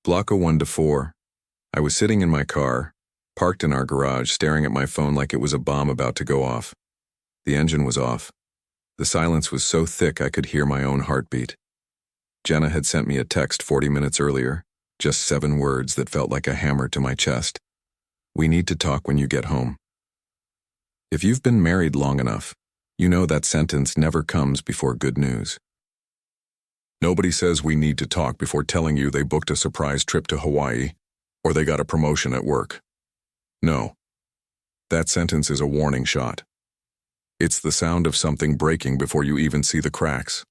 Block 01 to 4. I was sitting in my car, parked in our garage, staring at my phone like it was a bomb about to go off. The engine was off. The silence was so thick I could hear my own heartbeat. Jenna had sent me a text 40 minutes earlier, just 7 words that felt like a hammer to my chest. We need to talk when you get home. If you've been married long enough, you know that sentence never comes before good news. Nobody says we need to talk before telling you they booked a surprise trip to Hawaii or they got a promotion at work. No. That sentence is a warning shot. It's the sound of something breaking before you even see the cracks.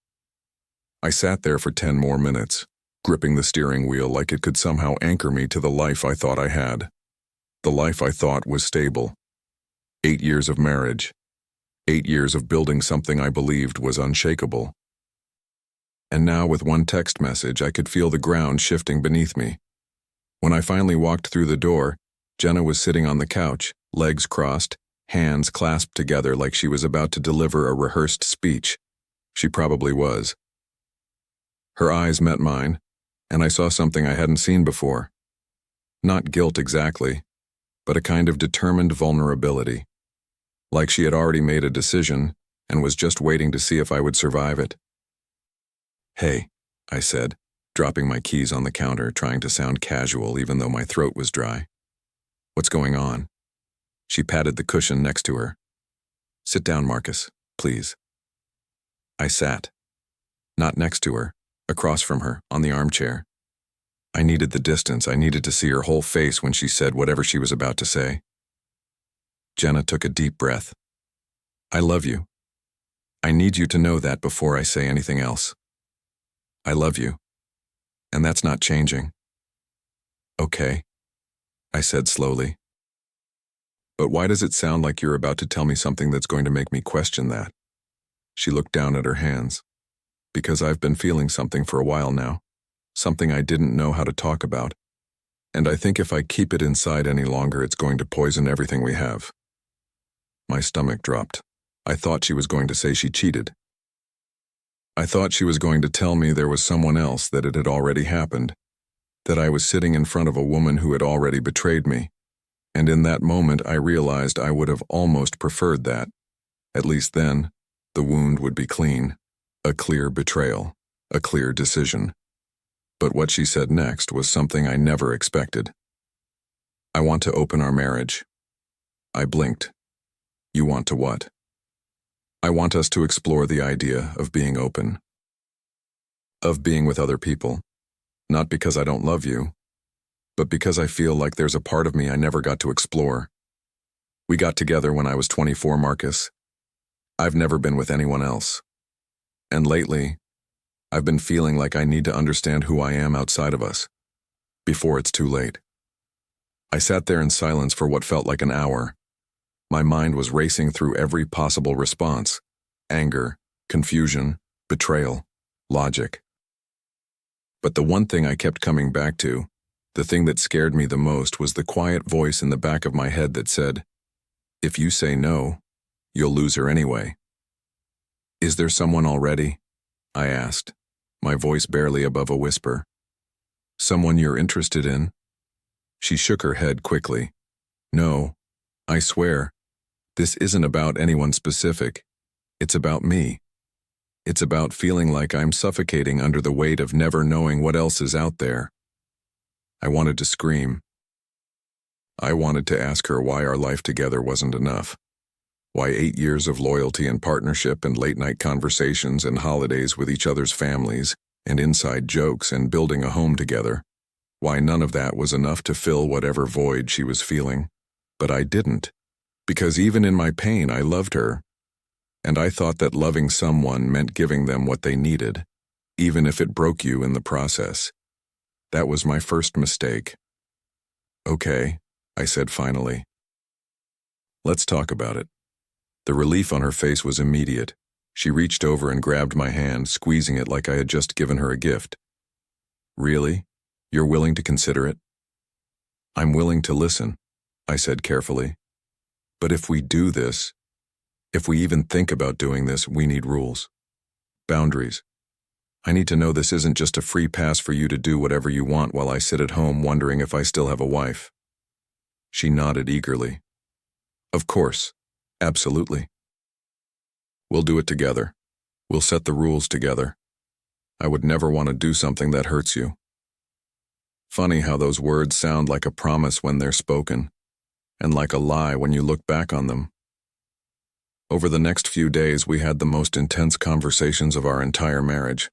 I sat there for 10 more minutes, gripping the steering wheel like it could somehow anchor me to the life I thought I had. The life I thought was stable. 8 years of marriage. 8 years of building something I believed was unshakable. And now with one text message, I could feel the ground shifting beneath me. When I finally walked through the door, Jenna was sitting on the couch, legs crossed, hands clasped together like she was about to deliver a rehearsed speech. She probably was. Her eyes met mine, and I saw something I hadn't seen before. Not guilt exactly, but a kind of determined vulnerability. Like she had already made a decision and was just waiting to see if I would survive it. "Hey," I said, dropping my keys on the counter, trying to sound casual even though my throat was dry. "What's going on?" She patted the cushion next to her. "Sit down, Marcus, please." I sat. Not next to her, across from her, on the armchair. I needed the distance. I needed to see her whole face when she said whatever she was about to say. Jenna took a deep breath. "I love you. I need you to know that before I say anything else. I love you. And that's not changing." "Okay," I said slowly. "But why does it sound like you're about to tell me something that's going to make me question that?" She looked down at her hands. "Because I've been feeling something for a while now. Something I didn't know how to talk about. And I think if I keep it inside any longer, it's going to poison everything we have." My stomach dropped. I thought she was going to say she cheated. I thought she was going to tell me there was someone else, that it had already happened, that I was sitting in front of a woman who had already betrayed me. And in that moment, I realized I would have almost preferred that. At least then, the wound would be clean. A clear betrayal. A clear decision. But what she said next was something I never expected. "I want to open our marriage." I blinked. "You want to what?" "I want us to explore the idea of being open. Of being with other people. Not because I don't love you, but because I feel like there's a part of me I never got to explore. We got together when I was 24, Marcus. I've never been with anyone else. And lately, I've been feeling like I need to understand who I am outside of us, before it's too late." I sat there in silence for what felt like an hour. My mind was racing through every possible response: anger, confusion, betrayal, logic. But the one thing I kept coming back to, the thing that scared me the most, was the quiet voice in the back of my head that said, "If you say no, you'll lose her anyway." "Is there someone already?" I asked, my voice barely above a whisper. "Someone you're interested in?" She shook her head quickly. "No, I swear. This isn't about anyone specific. It's about me. It's about feeling like I'm suffocating under the weight of never knowing what else is out there." I wanted to scream. I wanted to ask her why our life together wasn't enough. Why 8 years of loyalty and partnership and late-night conversations and holidays with each other's families and inside jokes and building a home together, why none of that was enough to fill whatever void she was feeling. But I didn't. Because even in my pain, I loved her. And I thought that loving someone meant giving them what they needed, even if it broke you in the process. That was my first mistake. "Okay," I said finally. "Let's talk about it." The relief on her face was immediate. She reached over and grabbed my hand, squeezing it like I had just given her a gift. "Really? You're willing to consider it?" "I'm willing to listen," I said carefully. "But if we do this, if we even think about doing this, we need rules. Boundaries. I need to know this isn't just a free pass for you to do whatever you want while I sit at home wondering if I still have a wife." She nodded eagerly. "Of course. Absolutely. We'll do it together. We'll set the rules together. I would never want to do something that hurts you." Funny how those words sound like a promise when they're spoken, and like a lie when you look back on them. Over the next few days, we had the most intense conversations of our entire marriage.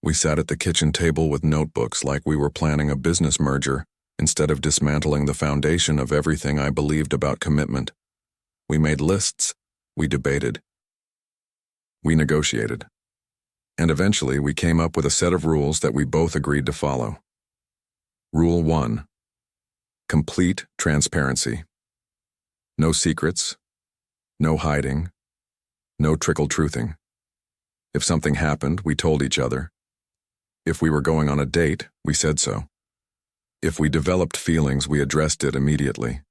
We sat at the kitchen table with notebooks like we were planning a business merger instead of dismantling the foundation of everything I believed about commitment. We made lists, we debated, we negotiated, and eventually we came up with a set of rules that we both agreed to follow. Rule 1. Complete transparency. No secrets, no hiding, no trickle-truthing. If something happened, we told each other. If we were going on a date, we said so. If we developed feelings, we addressed it immediately.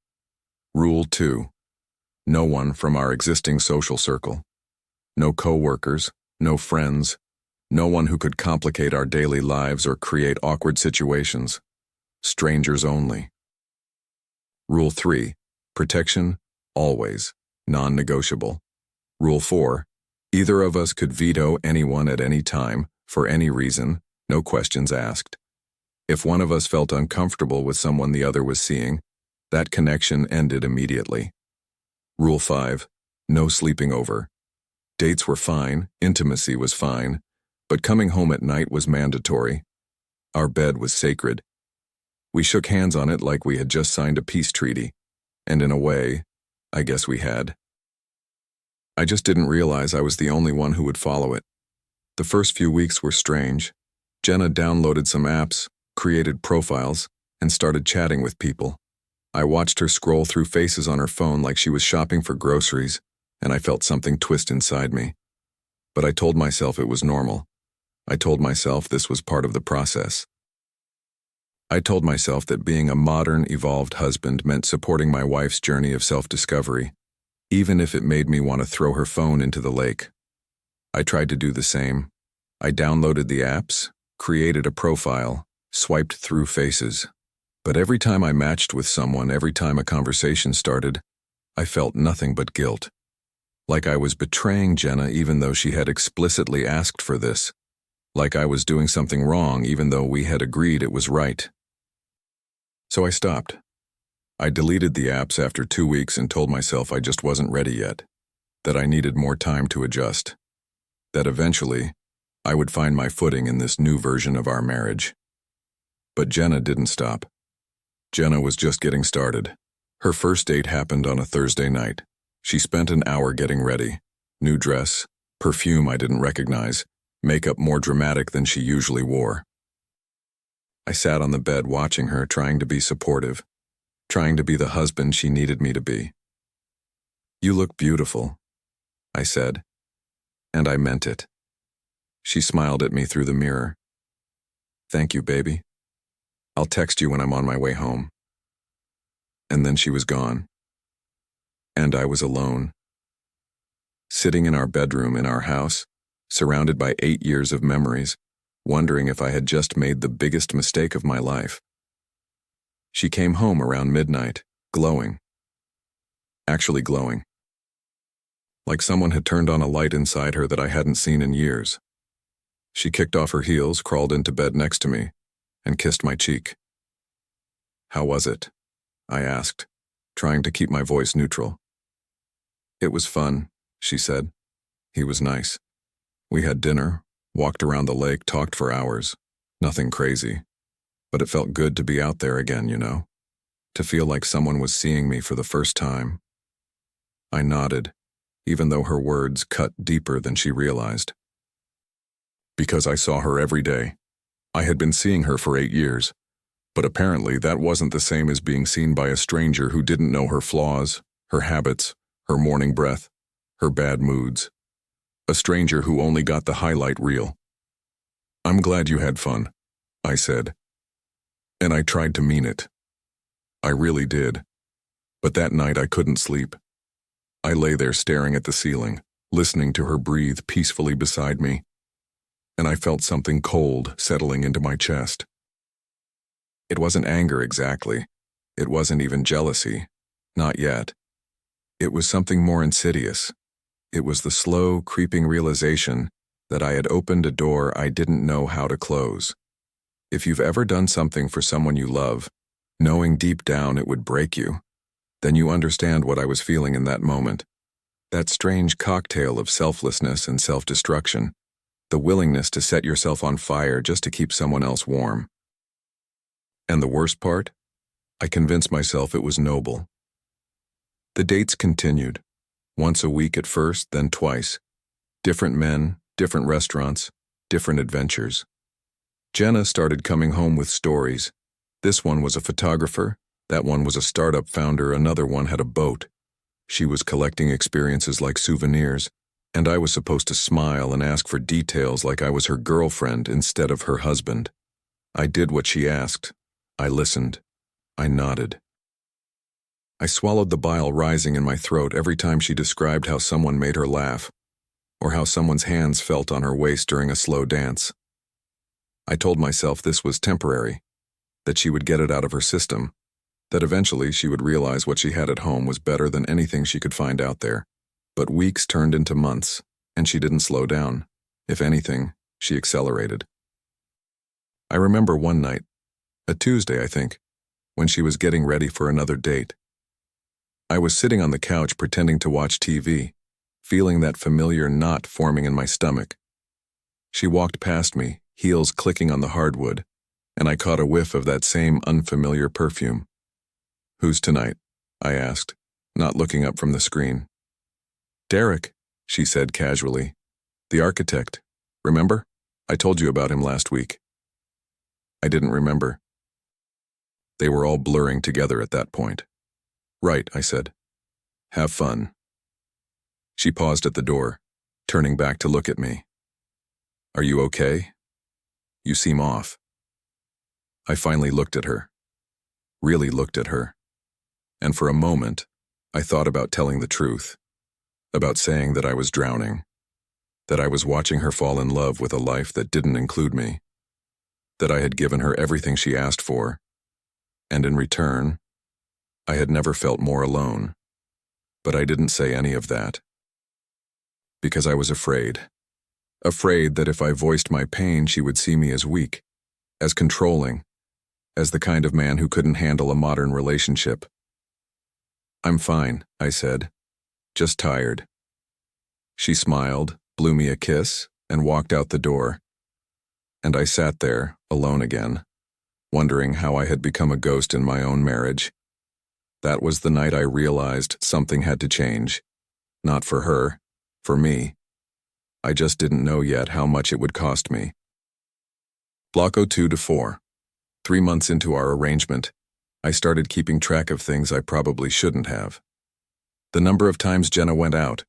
Rule 2. No one from our existing social circle. No co-workers, no friends, no one who could complicate our daily lives or create awkward situations. Strangers only. Rule 3. Protection, always, non-negotiable. Rule 4. Either of us could veto anyone at any time, for any reason, no questions asked. If one of us felt uncomfortable with someone the other was seeing, that connection ended immediately. Rule 5. No sleeping over. Dates were fine, intimacy was fine, but coming home at night was mandatory. Our bed was sacred. We shook hands on it like we had just signed a peace treaty, and in a way, I guess we had. I just didn't realize I was the only one who would follow it. The first few weeks were strange. Jenna downloaded some apps, created profiles, and started chatting with people. I watched her scroll through faces on her phone like she was shopping for groceries, and I felt something twist inside me. But I told myself it was normal. I told myself this was part of the process. I told myself that being a modern, evolved husband meant supporting my wife's journey of self-discovery, even if it made me want to throw her phone into the lake. I tried to do the same. I downloaded the apps, created a profile, swiped through faces. But every time I matched with someone, every time a conversation started, I felt nothing but guilt. Like I was betraying Jenna even though she had explicitly asked for this. Like I was doing something wrong even though we had agreed it was right. So I stopped. I deleted the apps after 2 weeks and told myself I just wasn't ready yet, that I needed more time to adjust, that eventually I would find my footing in this new version of our marriage. But Jenna didn't stop. Jenna was just getting started. Her first date happened on a Thursday night. She spent an hour getting ready. New dress, perfume I didn't recognize, makeup more dramatic than she usually wore. I sat on the bed watching her, trying to be supportive, trying to be the husband she needed me to be. "You look beautiful," I said, and I meant it. She smiled at me through the mirror. "Thank you, baby. I'll text you when I'm on my way home." And then she was gone. And I was alone. Sitting in our bedroom in our house, surrounded by 8 years of memories, wondering if I had just made the biggest mistake of my life. She came home around midnight, glowing. Actually glowing. Like someone had turned on a light inside her that I hadn't seen in years. She kicked off her heels, crawled into bed next to me, and kissed my cheek. "How was it?" I asked, trying to keep my voice neutral. "It was fun," she said. "He was nice. We had dinner, walked around the lake, talked for hours. Nothing crazy. But it felt good to be out there again, you know? To feel like someone was seeing me for the first time." I nodded, even though her words cut deeper than she realized. Because I saw her every day. I had been seeing her for 8 years. But apparently that wasn't the same as being seen by a stranger who didn't know her flaws, her habits, her morning breath, her bad moods. A stranger who only got the highlight reel. "I'm glad you had fun," I said. And I tried to mean it. I really did. But that night I couldn't sleep. I lay there staring at the ceiling, listening to her breathe peacefully beside me. and I felt something cold settling into my chest. It wasn't anger exactly. It wasn't even jealousy. Not yet. It was something more insidious. It was the slow, creeping realization that I had opened a door I didn't know how to close. If you've ever done something for someone you love, knowing deep down it would break you, then you understand what I was feeling in that moment. That strange cocktail of selflessness and self-destruction, the willingness to set yourself on fire just to keep someone else warm. And the worst part? I convinced myself it was noble. The dates continued, once a week at first, then twice. Different men, different restaurants, different adventures. Jenna started coming home with stories. This one was a photographer, that one was a startup founder, another one had a boat. She was collecting experiences like souvenirs, and I was supposed to smile and ask for details like I was her girlfriend instead of her husband. I did what she asked. I listened. I nodded. I swallowed the bile rising in my throat every time she described how someone made her laugh, or how someone's hands felt on her waist during a slow dance. I told myself this was temporary, that she would get it out of her system, that eventually she would realize what she had at home was better than anything she could find out there. But weeks turned into months, and she didn't slow down. If anything, she accelerated. I remember one night, a Tuesday I think, when she was getting ready for another date. I was sitting on the couch pretending to watch TV, feeling that familiar knot forming in my stomach. She walked past me, heels clicking on the hardwood, and I caught a whiff of that same unfamiliar perfume. "Who's tonight?" I asked, not looking up from the screen. "Derek," she said casually. "The architect. Remember? I told you about him last week." I didn't remember. They were all blurring together at that point. "Right," I said. "Have fun." She paused at the door, turning back to look at me. "Are you okay? You seem off." I finally looked at her. Really looked at her. And for a moment, I thought about telling the truth. About saying that I was drowning. That I was watching her fall in love with a life that didn't include me. That I had given her everything she asked for. And in return, I had never felt more alone. But I didn't say any of that. Because I was afraid. Afraid that if I voiced my pain, she would see me as weak, as controlling, as the kind of man who couldn't handle a modern relationship. "I'm fine," I said. "Just tired." She smiled, blew me a kiss, and walked out the door. And I sat there, alone again, wondering how I had become a ghost in my own marriage. That was the night I realized something had to change. Not for her, for me. I just didn't know yet how much it would cost me. Block 02-4. 3 months into our arrangement, I started keeping track of things I probably shouldn't have. The number of times Jenna went out,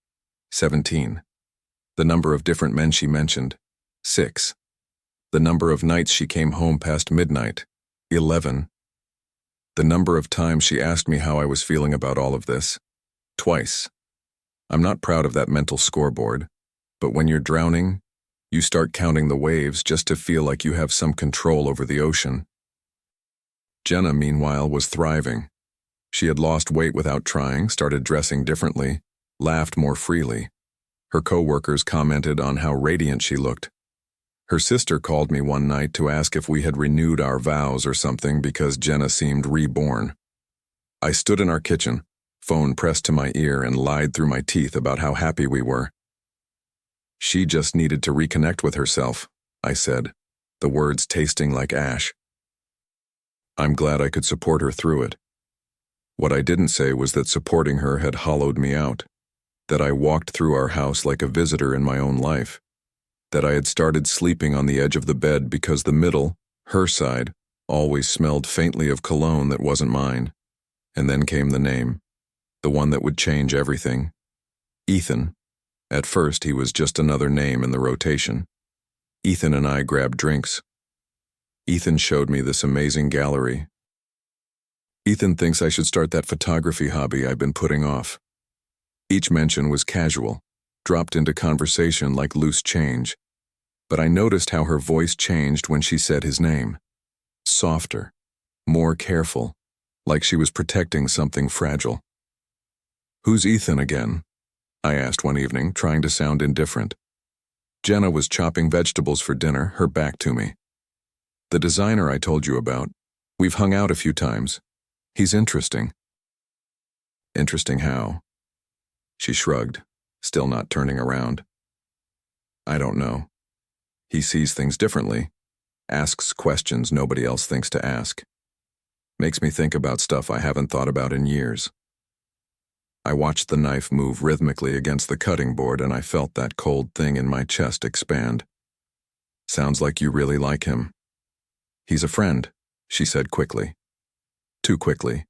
17. The number of different men she mentioned, 6. The number of nights she came home past midnight, 11. The number of times she asked me how I was feeling about all of this, twice. I'm not proud of that mental scoreboard, but when you're drowning, you start counting the waves just to feel like you have some control over the ocean. Jenna, meanwhile, was thriving. She had lost weight without trying, started dressing differently, laughed more freely. Her co-workers commented on how radiant she looked. Her sister called me one night to ask if we had renewed our vows or something because Jenna seemed reborn. I stood in our kitchen, phone pressed to my ear, and lied through my teeth about how happy we were. "She just needed to reconnect with herself," I said, the words tasting like ash. I'm glad I could support her through it. What I didn't say was that supporting her had hollowed me out, that I walked through our house like a visitor in my own life, that I had started sleeping on the edge of the bed because the middle, her side, always smelled faintly of cologne that wasn't mine. And then came the name, the one that would change everything. Ethan. At first, he was just another name in the rotation. Ethan and I grabbed drinks. Ethan showed me this amazing gallery. Ethan thinks I should start that photography hobby I've been putting off. Each mention was casual, dropped into conversation like loose change. but I noticed how her voice changed when she said his name. Softer, more careful, like she was protecting something fragile. "Who's Ethan again?" I asked one evening, trying to sound indifferent. Jenna was chopping vegetables for dinner, her back to me. "The designer I told you about. We've hung out a few times. He's interesting." "Interesting how?" She shrugged, still not turning around. "I don't know. He sees things differently, asks questions nobody else thinks to ask. Makes me think about stuff I haven't thought about in years." I watched the knife move rhythmically against the cutting board, and I felt that cold thing in my chest expand. "Sounds like you really like him." "He's a friend," she said quickly. Too quickly.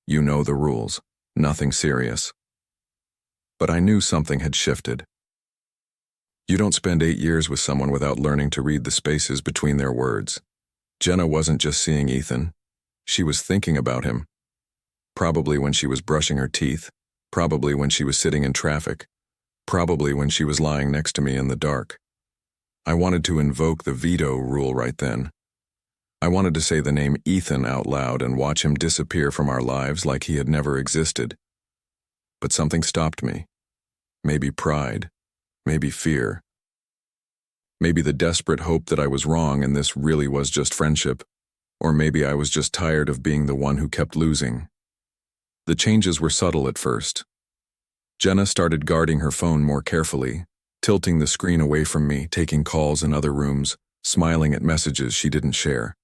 "You know the rules. Nothing serious." But I knew something had shifted. You don't spend 8 years with someone without learning to read the spaces between their words. Jenna wasn't just seeing Ethan. She was thinking about him. Probably when she was brushing her teeth, probably when she was sitting in traffic, probably when she was lying next to me in the dark. I wanted to invoke the veto rule right then. I wanted to say the name Ethan out loud and watch him disappear from our lives like he had never existed. But something stopped me. Maybe pride, maybe fear. Maybe the desperate hope that I was wrong and this really was just friendship. Or maybe I was just tired of being the one who kept losing. The changes were subtle at first. Jenna started guarding her phone more carefully, tilting the screen away from me, taking calls in other rooms, smiling at messages she didn't share.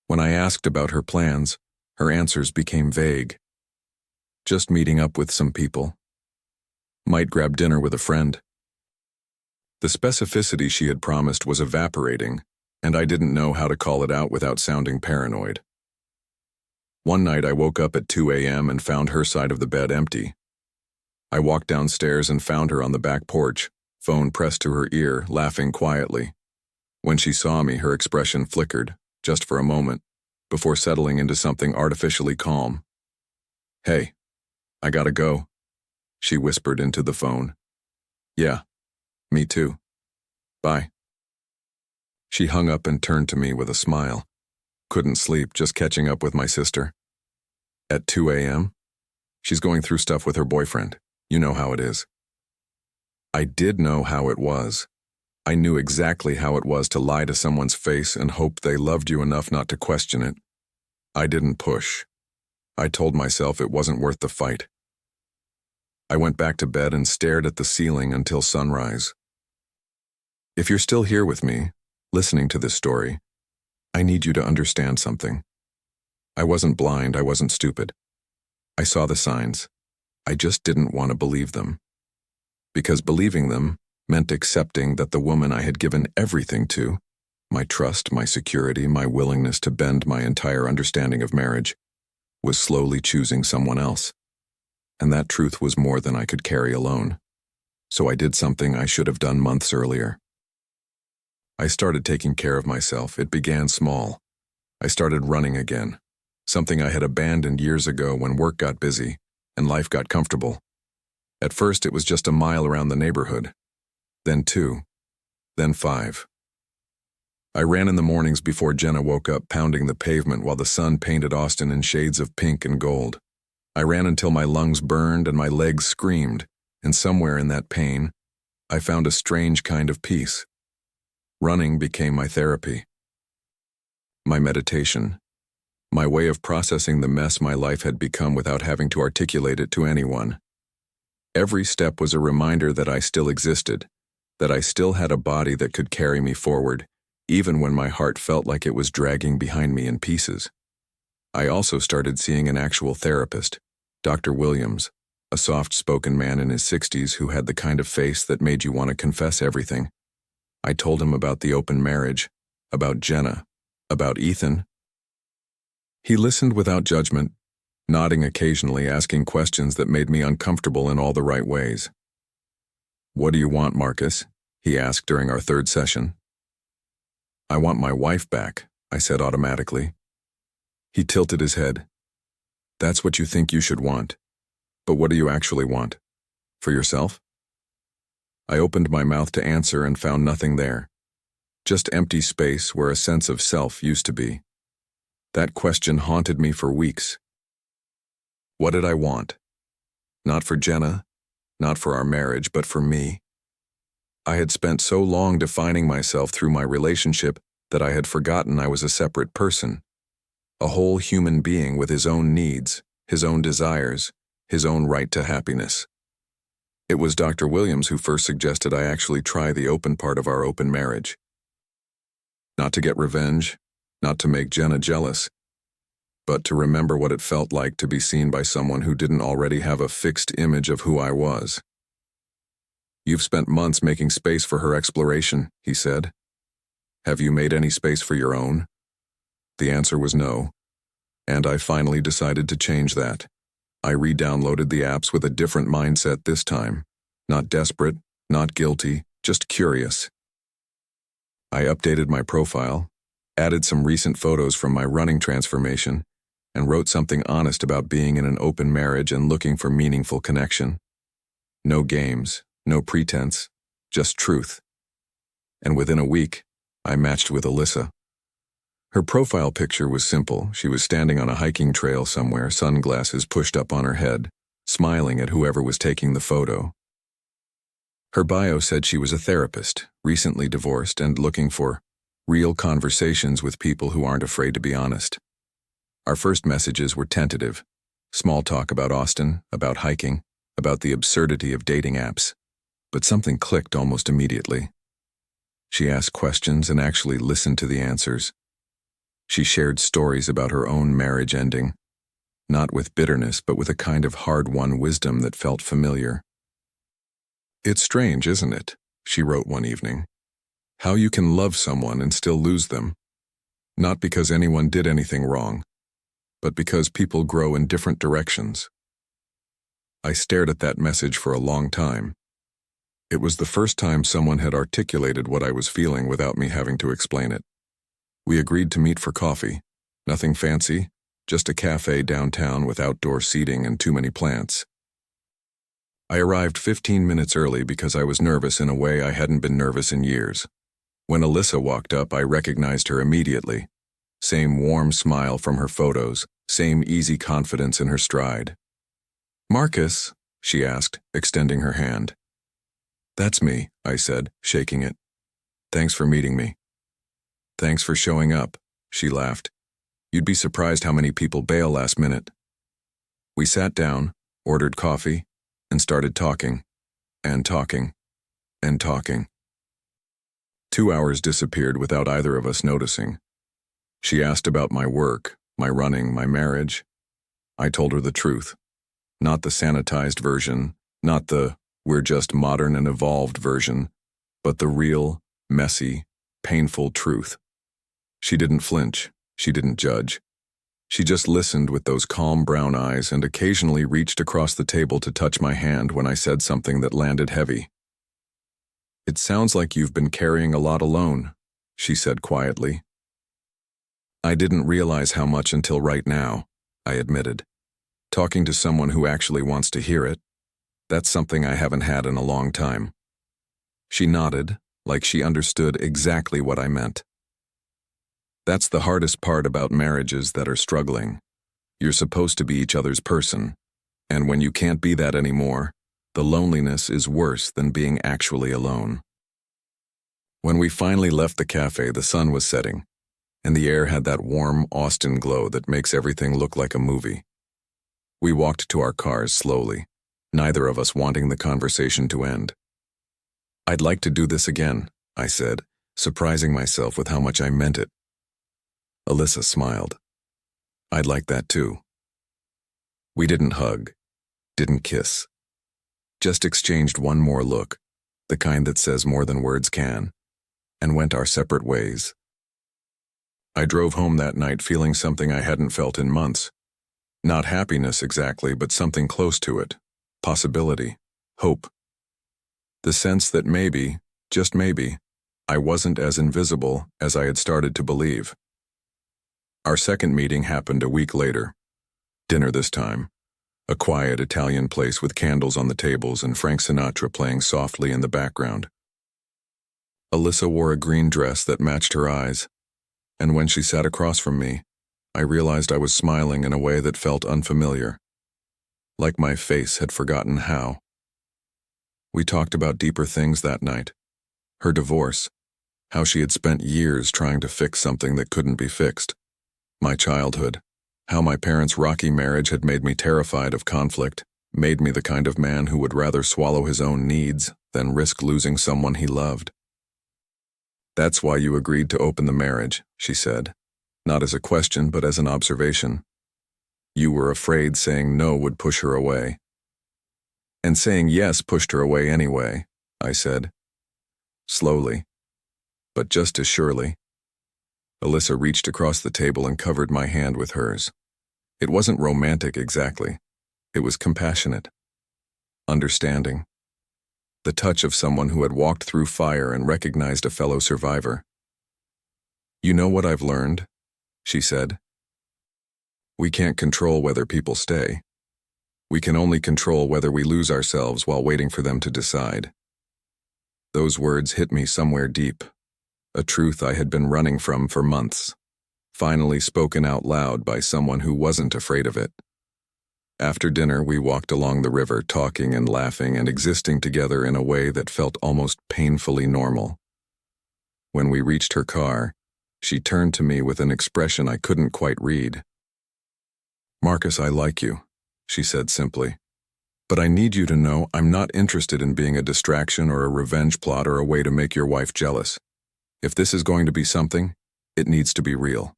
When I asked about her plans, her answers became vague. Just meeting up with some people. Might grab dinner with a friend. The specificity she had promised was evaporating, and I didn't know how to call it out without sounding paranoid. One night I woke up at 2 a.m. and found her side of the bed empty. I walked downstairs and found her on the back porch, phone pressed to her ear, laughing quietly. When she saw me, her expression flickered, just for a moment, before settling into something artificially calm. "Hey, I gotta go," she whispered into the phone. "Yeah, me too. Bye." She hung up and turned to me with a smile. Couldn't sleep, just catching up with my sister. At 2 a.m.? She's going through stuff with her boyfriend. You know how it is. I did know how it was. I knew exactly how it was to lie to someone's face and hope they loved you enough not to question it. I didn't push. I told myself it wasn't worth the fight. I went back to bed and stared at the ceiling until sunrise. If you're still here with me, listening to this story, I need you to understand something. I wasn't blind, I wasn't stupid. I saw the signs. I just didn't want to believe them. Because believing them meant accepting that the woman I had given everything to, my trust, my security, my willingness to bend my entire understanding of marriage, was slowly choosing someone else. And that truth was more than I could carry alone. So I did something I should have done months earlier. I started taking care of myself. It began small. I started running again, something I had abandoned years ago when work got busy and life got comfortable. At first, it was just a mile around the neighborhood, then 2, then 5. I ran in the mornings before Jenna woke up, pounding the pavement while the sun painted Austin in shades of pink and gold. I ran until my lungs burned and my legs screamed, and somewhere in that pain, I found a strange kind of peace. Running became my therapy, my meditation, my way of processing the mess my life had become without having to articulate it to anyone. Every step was a reminder that I still existed, that I still had a body that could carry me forward, even when my heart felt like it was dragging behind me in pieces. I also started seeing an actual therapist, Dr. Williams, a soft-spoken man in his 60s who had the kind of face that made you want to confess everything. I told him about the open marriage, about Jenna, about Ethan. He listened without judgment, nodding occasionally, asking questions that made me uncomfortable in all the right ways. "What do you want, Marcus?" he asked during our 3rd session. "I want my wife back," I said automatically. He tilted his head. "That's what you think you should want. But what do you actually want? For yourself?" I opened my mouth to answer and found nothing there. just empty space where a sense of self used to be. That question haunted me for weeks. What did I want? Not for Jenna, not for our marriage, but for me. I had spent so long defining myself through my relationship that I had forgotten I was a separate person, a whole human being with his own needs, his own desires, his own right to happiness. It was Dr. Williams who first suggested I actually try the open part of our open marriage. Not to get revenge, not to make Jenna jealous, but to remember what it felt like to be seen by someone who didn't already have a fixed image of who I was. You've spent months making space for her exploration, he said. Have you made any space for your own? The answer was no, and I finally decided to change that. I re-downloaded the apps with a different mindset this time. Not desperate, not guilty, just curious. I updated my profile, added some recent photos from my running transformation, and wrote something honest about being in an open marriage and looking for meaningful connection. No games, no pretense, just truth. And within a week, I matched with Alyssa. Her profile picture was simple. She was standing on a hiking trail somewhere, sunglasses pushed up on her head, smiling at whoever was taking the photo. Her bio said she was a therapist, recently divorced, and looking for real conversations with people who aren't afraid to be honest. Our first messages were tentative. Small talk about Austin, about hiking, about the absurdity of dating apps. But something clicked almost immediately. She asked questions and actually listened to the answers. She shared stories about her own marriage ending, not with bitterness, but with a kind of hard-won wisdom that felt familiar. It's strange, isn't it? She wrote one evening. How you can love someone and still lose them. Not because anyone did anything wrong, but because people grow in different directions. I stared at that message for a long time. It was the first time someone had articulated what I was feeling without me having to explain it. We agreed to meet for coffee. Nothing fancy, just a cafe downtown with outdoor seating and too many plants. I arrived 15 minutes early because I was nervous in a way I hadn't been nervous in years. When Alyssa walked up, I recognized her immediately. Same warm smile from her photos, same easy confidence in her stride. "Marcus?" she asked, extending her hand. "That's me," I said, shaking it. "Thanks for meeting me." "Thanks for showing up," she laughed. "You'd be surprised how many people bail last minute." We sat down, ordered coffee, and started talking, and talking, and talking. 2 hours disappeared without either of us noticing. She asked about my work, my running, my marriage. I told her the truth. Not the sanitized version, not the "we're just modern and evolved" version, but the real, messy, painful truth. She didn't flinch. She didn't judge. She just listened with those calm brown eyes and occasionally reached across the table to touch my hand when I said something that landed heavy. "It sounds like you've been carrying a lot alone," she said quietly. "I didn't realize how much until right now," I admitted. "Talking to someone who actually wants to hear it, that's something I haven't had in a long time." She nodded, like she understood exactly what I meant. That's the hardest part about marriages that are struggling. You're supposed to be each other's person, and when you can't be that anymore, the loneliness is worse than being actually alone. When we finally left the cafe, the sun was setting, and the air had that warm Austin glow that makes everything look like a movie. We walked to our cars slowly, neither of us wanting the conversation to end. "I'd like to do this again," I said, surprising myself with how much I meant it. Alyssa smiled. "I'd like that too." We didn't hug, didn't kiss. Just exchanged one more look, the kind that says more than words can, and went our separate ways. I drove home that night feeling something I hadn't felt in months. Not happiness exactly, but something close to it. Possibility. Hope. The sense that maybe, just maybe, I wasn't as invisible as I had started to believe. Our second meeting happened a week later. Dinner this time. A quiet Italian place with candles on the tables and Frank Sinatra playing softly in the background. Alyssa wore a green dress that matched her eyes, and when she sat across from me, I realized I was smiling in a way that felt unfamiliar, like my face had forgotten how. We talked about deeper things that night. Her divorce, how she had spent years trying to fix something that couldn't be fixed. My childhood, how my parents' rocky marriage had made me terrified of conflict, made me the kind of man who would rather swallow his own needs than risk losing someone he loved. "That's why you agreed to open the marriage," she said, not as a question but as an observation. "You were afraid saying no would push her away." "And saying yes pushed her away anyway," I said. Slowly, but just as surely. Alyssa reached across the table and covered my hand with hers. It wasn't romantic exactly. It was compassionate, understanding. The touch of someone who had walked through fire and recognized a fellow survivor. "You know what I've learned?" she said. "We can't control whether people stay. We can only control whether we lose ourselves while waiting for them to decide." Those words hit me somewhere deep, a truth I had been running from for months, finally spoken out loud by someone who wasn't afraid of it. After dinner, we walked along the river, talking and laughing and existing together in a way that felt almost painfully normal. When we reached her car, she turned to me with an expression I couldn't quite read. "Marcus, I like you," she said simply. "But I need you to know I'm not interested in being a distraction or a revenge plot or a way to make your wife jealous. If this is going to be something, it needs to be real.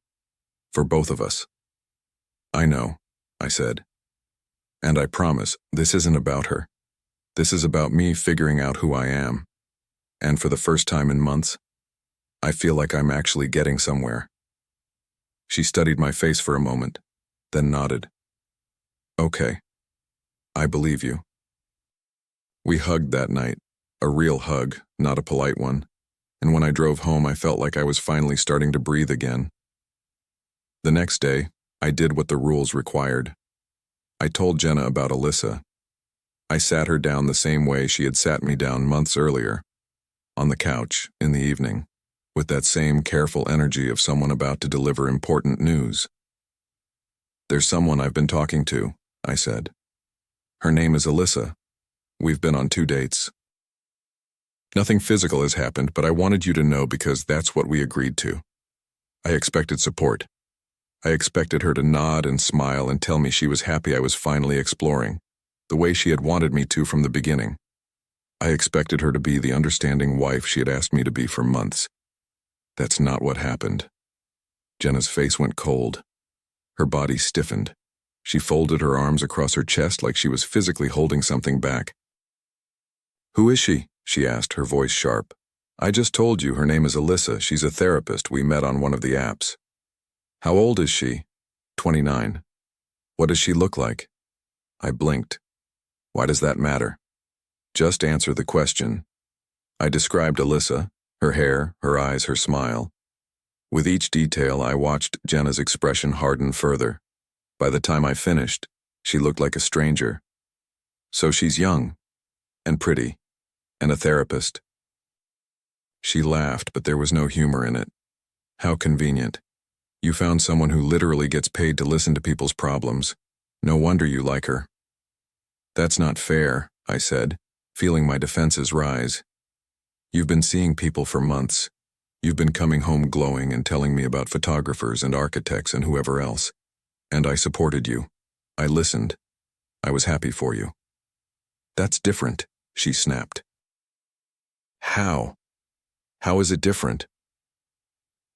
For both of us." "I know," I said. "And I promise, this isn't about her. This is about me figuring out who I am. And for the first time in months, I feel like I'm actually getting somewhere." She studied my face for a moment, then nodded. "Okay. I believe you." We hugged that night, a real hug, not a polite one, and when I drove home I felt like I was finally starting to breathe again. The next day, I did what the rules required. I told Jenna about Alyssa. I sat her down the same way she had sat me down months earlier, on the couch, in the evening, with that same careful energy of someone about to deliver important news. "There's someone I've been talking to," I said. "Her name is Alyssa. We've been on 2 dates. Nothing physical has happened, but I wanted you to know because that's what we agreed to. I expected support. I expected her to nod and smile and tell me she was happy I was finally exploring, the way she had wanted me to from the beginning. I expected her to be the understanding wife she had asked me to be for months. That's not what happened." Jenna's face went cold. Her body stiffened. She folded her arms across her chest like she was physically holding something back. "Who is she?" she asked, her voice sharp. "I just told you her name is Alyssa. She's a therapist. We met on one of the apps." "How old is she?" 29. "What does she look like?" I blinked. "Why does that matter?" "Just answer the question." I described Alyssa, her hair, her eyes, her smile. With each detail, I watched Jenna's expression harden further. By the time I finished, she looked like a stranger. "So she's young, and pretty, and a therapist." She laughed, but there was no humor in it. "How convenient. You found someone who literally gets paid to listen to people's problems. No wonder you like her." "That's not fair," I said, feeling my defenses rise. "You've been seeing people for months. You've been coming home glowing and telling me about photographers and architects and whoever else. And I supported you. I listened. I was happy for you." "That's different," she snapped. "How? How is it different?"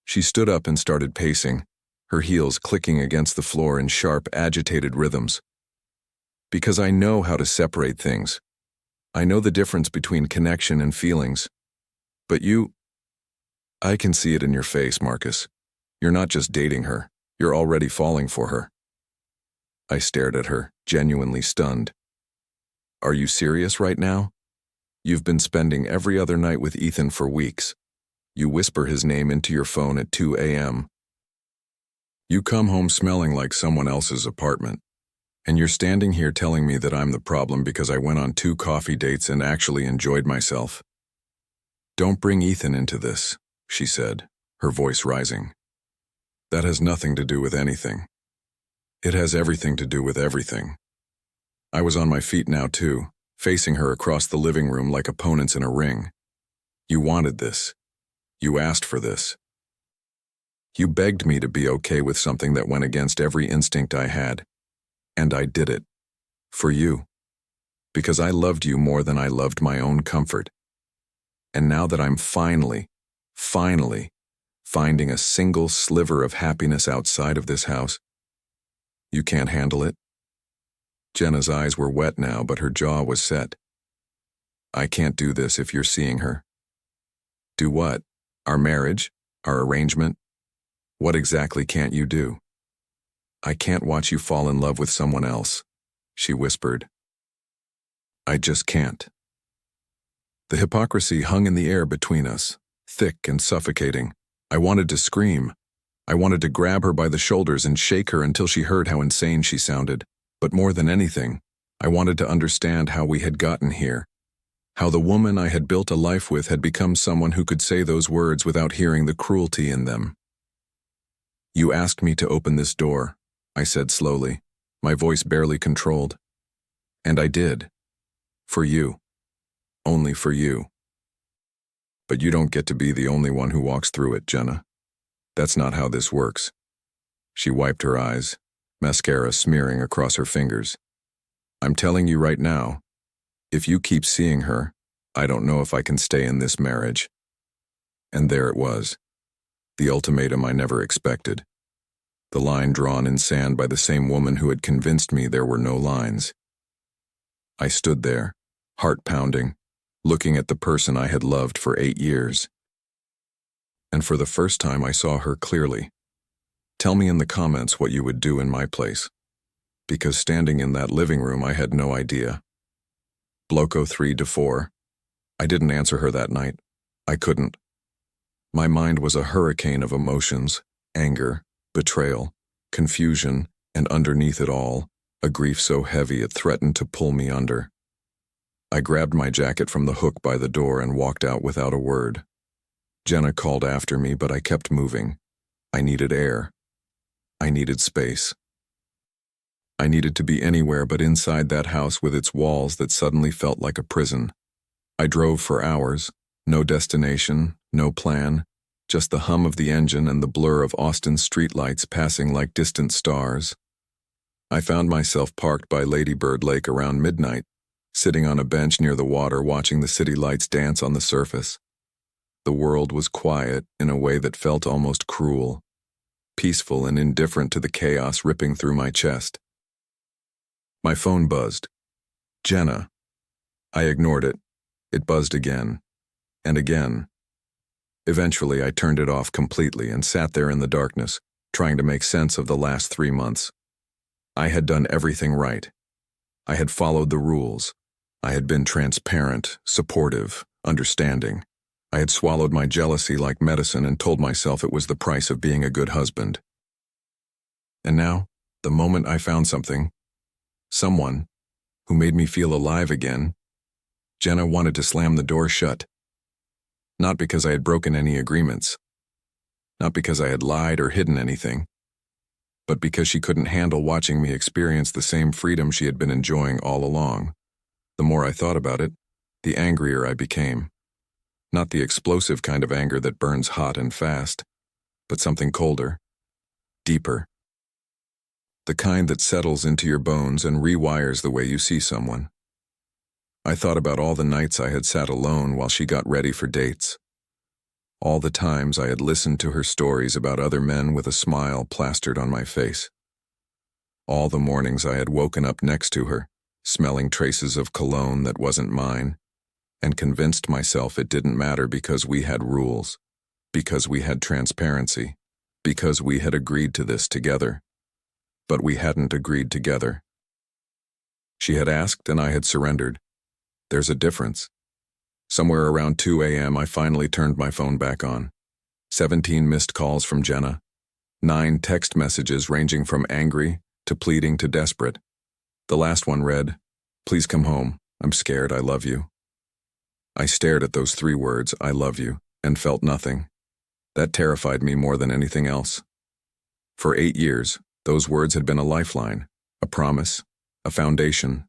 She stood up and started pacing, her heels clicking against the floor in sharp, agitated rhythms. "Because I know how to separate things. I know the difference between connection and feelings. But you... I can see it in your face, Marcus. You're not just dating her. You're already falling for her." I stared at her, genuinely stunned. "Are you serious right now? You've been spending every other night with Ethan for weeks. You whisper his name into your phone at 2 a.m. You come home smelling like someone else's apartment. And you're standing here telling me that I'm the problem because I went on 2 coffee dates and actually enjoyed myself. Don't bring Ethan into this, she said, her voice rising. That has nothing to do with anything. It has everything to do with everything. I was on my feet now too, facing her across the living room like opponents in a ring. You wanted this. You asked for this. You begged me to be okay with something that went against every instinct I had. And I did it. For you. Because I loved you more than I loved my own comfort. And now that I'm finally finding a single sliver of happiness outside of this house, you can't handle it? Jenna's eyes were wet now, but her jaw was set. I can't do this if you're seeing her. Do what? Our marriage? Our arrangement? What exactly can't you do? I can't watch you fall in love with someone else, she whispered. I just can't. The hypocrisy hung in the air between us, thick and suffocating. I wanted to scream. I wanted to grab her by the shoulders and shake her until she heard how insane she sounded. But more than anything, I wanted to understand how we had gotten here. How the woman I had built a life with had become someone who could say those words without hearing the cruelty in them. You asked me to open this door, I said slowly, my voice barely controlled. And I did. For you. Only for you. But you don't get to be the only one who walks through it, Jenna. That's not how this works. She wiped her eyes, mascara smearing across her fingers. I'm telling you right now, if you keep seeing her, I don't know if I can stay in this marriage. And there it was, the ultimatum I never expected. The line drawn in sand by the same woman who had convinced me there were no lines. I stood there, heart pounding, looking at the person I had loved for 8 years. And for the first time I saw her clearly. Tell me in the comments what you would do in my place. Because standing in that living room I had no idea. Bloco 3 to 4. I didn't answer her that night. I couldn't. My mind was a hurricane of emotions, anger, betrayal, confusion, and underneath it all, a grief so heavy it threatened to pull me under. I grabbed my jacket from the hook by the door and walked out without a word. Jenna called after me, but I kept moving. I needed air. I needed space. I needed to be anywhere but inside that house with its walls that suddenly felt like a prison. I drove for hours, no destination, no plan, just the hum of the engine and the blur of Austin's streetlights passing like distant stars. I found myself parked by Lady Bird Lake around midnight, sitting on a bench near the water watching the city lights dance on the surface. The world was quiet in a way that felt almost cruel, peaceful and indifferent to the chaos ripping through my chest. My phone buzzed. Jenna. I ignored it. It buzzed again, and again. Eventually, I turned it off completely and sat there in the darkness, trying to make sense of the last 3 months. I had done everything right. I had followed the rules. I had been transparent, supportive, understanding. I had swallowed my jealousy like medicine and told myself it was the price of being a good husband. And now, the moment I found someone who made me feel alive again, Jenna wanted to slam the door shut. Not because I had broken any agreements, not because I had lied or hidden anything, but because she couldn't handle watching me experience the same freedom she had been enjoying all along. The more I thought about it, the angrier I became. Not the explosive kind of anger that burns hot and fast, but something colder, deeper. The kind that settles into your bones and rewires the way you see someone. I thought about all the nights I had sat alone while she got ready for dates. All the times I had listened to her stories about other men with a smile plastered on my face. All the mornings I had woken up next to her, smelling traces of cologne that wasn't mine, and convinced myself it didn't matter because we had rules, because we had transparency, because we had agreed to this together. But we hadn't agreed together. She had asked and I had surrendered. There's a difference. Somewhere around 2 a.m. I finally turned my phone back on. 17 missed calls from Jenna. 9 text messages ranging from angry to pleading to desperate. The last one read, "Please come home. I'm scared. I love you." I stared at those 3 words, I love you, and felt nothing. That terrified me more than anything else. For 8 years, those words had been a lifeline, a promise, a foundation,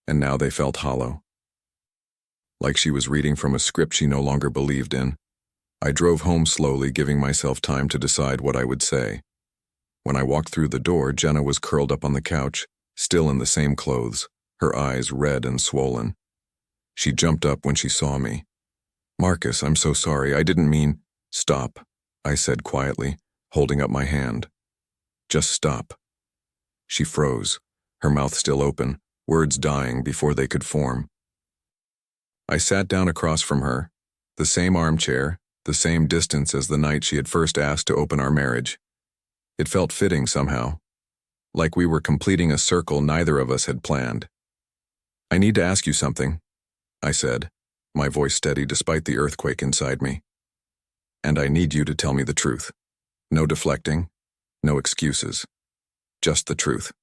and now they felt hollow. Like she was reading from a script she no longer believed in. I drove home slowly, giving myself time to decide what I would say. When I walked through the door, Jenna was curled up on the couch, still in the same clothes, her eyes red and swollen. She jumped up when she saw me. "Marcus, I'm so sorry, I didn't mean—" "Stop," I said quietly, holding up my hand. "Just stop." She froze, her mouth still open, words dying before they could form. I sat down across from her, the same armchair, the same distance as the night she had first asked to open our marriage. It felt fitting somehow, like we were completing a circle neither of us had planned. "I need to ask you something," I said, my voice steady despite the earthquake inside me. "And I need you to tell me the truth. No deflecting, no excuses. Just the truth."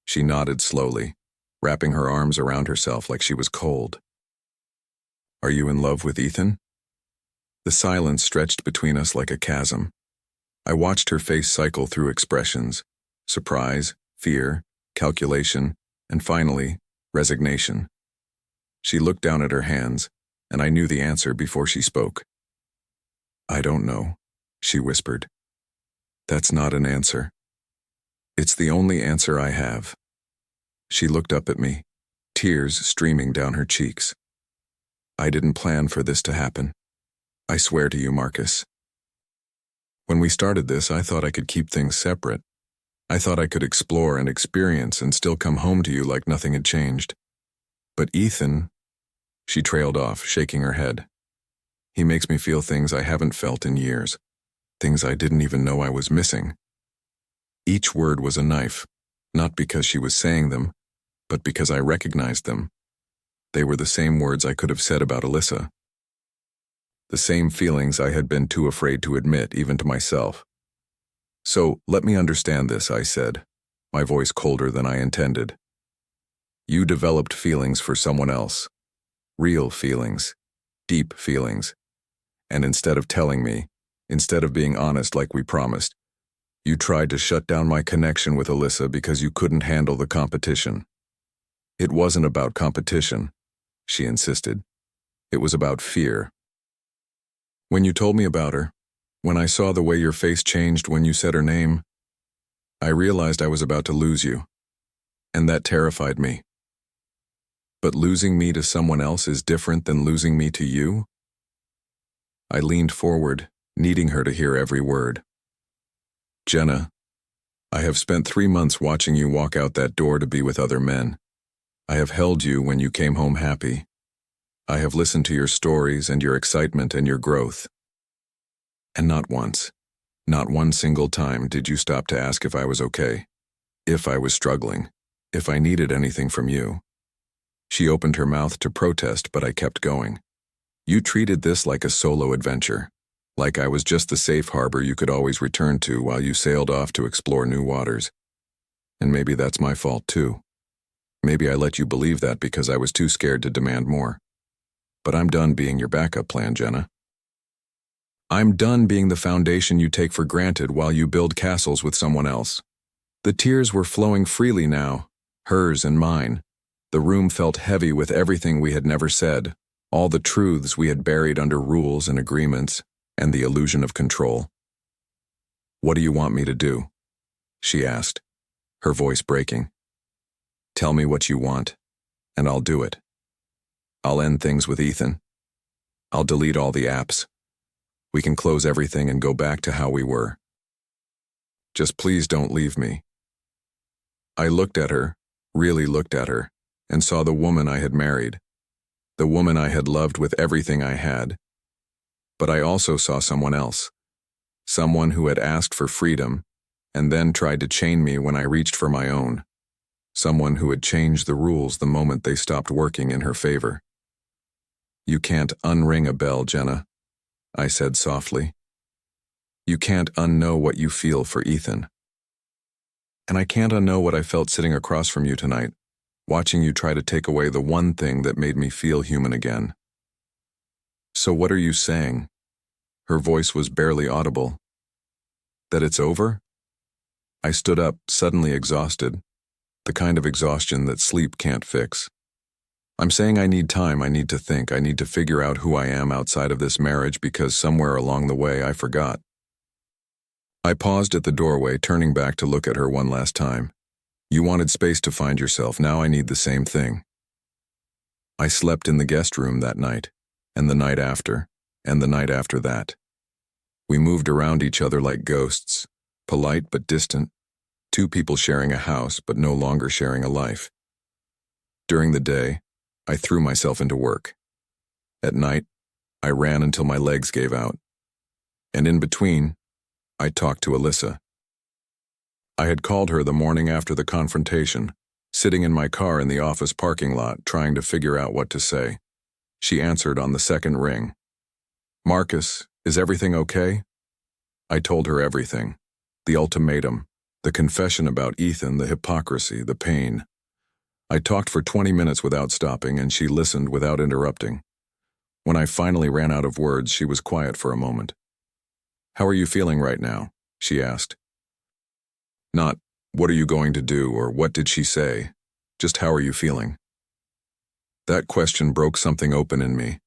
She nodded slowly, wrapping her arms around herself like she was cold. "Are you in love with Ethan?" The silence stretched between us like a chasm. I watched her face cycle through expressions: surprise, fear, calculation, and finally, resignation. She looked down at her hands, and I knew the answer before she spoke. "I don't know," she whispered. "That's not an answer. It's the only answer I have." She looked up at me, tears streaming down her cheeks. "I didn't plan for this to happen. I swear to you, Marcus. When we started this, I thought I could keep things separate. I thought I could explore and experience and still come home to you like nothing had changed. But Ethan—" She trailed off, shaking her head. "He makes me feel things I haven't felt in years, things I didn't even know I was missing." Each word was a knife, not because she was saying them, but because I recognized them. They were the same words I could have said about Alyssa. The same feelings I had been too afraid to admit, even to myself. "So, let me understand this," I said, my voice colder than I intended. "You developed feelings for someone else. Real feelings. Deep feelings. And instead of telling me, instead of being honest like we promised, you tried to shut down my connection with Alyssa because you couldn't handle the competition." "It wasn't about competition," she insisted. "It was about fear. When you told me about her, when I saw the way your face changed when you said her name, I realized I was about to lose you, and that terrified me. But losing me to someone else is different than losing me to you?" I leaned forward, needing her to hear every word. "Jenna, I have spent 3 months watching you walk out that door to be with other men. I have held you when you came home happy. I have listened to your stories and your excitement and your growth. And not once, not one single time did you stop to ask if I was okay, if I was struggling, if I needed anything from you." She opened her mouth to protest, but I kept going. "You treated this like a solo adventure, like I was just the safe harbor you could always return to while you sailed off to explore new waters. And maybe that's my fault too. Maybe I let you believe that because I was too scared to demand more. But I'm done being your backup plan, Jenna. I'm done being the foundation you take for granted while you build castles with someone else." The tears were flowing freely now, hers and mine. The room felt heavy with everything we had never said, all the truths we had buried under rules and agreements, and the illusion of control. "What do you want me to do?" she asked, her voice breaking. "Tell me what you want, and I'll do it. I'll end things with Ethan. I'll delete all the apps. We can close everything and go back to how we were. Just please don't leave me." I looked at her, really looked at her, and saw the woman I had married, the woman I had loved with everything I had. But I also saw someone else, someone who had asked for freedom and then tried to chain me when I reached for my own, someone who had changed the rules the moment they stopped working in her favor. "You can't unring a bell, Jenna," I said softly. "You can't unknow what you feel for Ethan. And I can't unknow what I felt sitting across from you tonight, watching you try to take away the one thing that made me feel human again." So what are you saying? Her voice was barely audible. That it's over? I stood up, suddenly exhausted, the kind of exhaustion that sleep can't fix. I'm saying I need time, I need to think, I need to figure out who I am outside of this marriage because somewhere along the way I forgot. I paused at the doorway, turning back to look at her one last time. You wanted space to find yourself, now I need the same thing. I slept in the guest room that night, and the night after, and the night after that. We moved around each other like ghosts, polite but distant, two people sharing a house but no longer sharing a life. During the day, I threw myself into work. At night, I ran until my legs gave out. And in between, I talked to Alyssa. I had called her the morning after the confrontation, sitting in my car in the office parking lot trying to figure out what to say. She answered on the second ring. Marcus, is everything okay? I told her everything. The ultimatum, the confession about Ethan, the hypocrisy, the pain. I talked for 20 minutes without stopping, and she listened without interrupting. When I finally ran out of words, she was quiet for a moment. How are you feeling right now? She asked. Not, what are you going to do, or what did she say? Just how are you feeling? That question broke something open in me.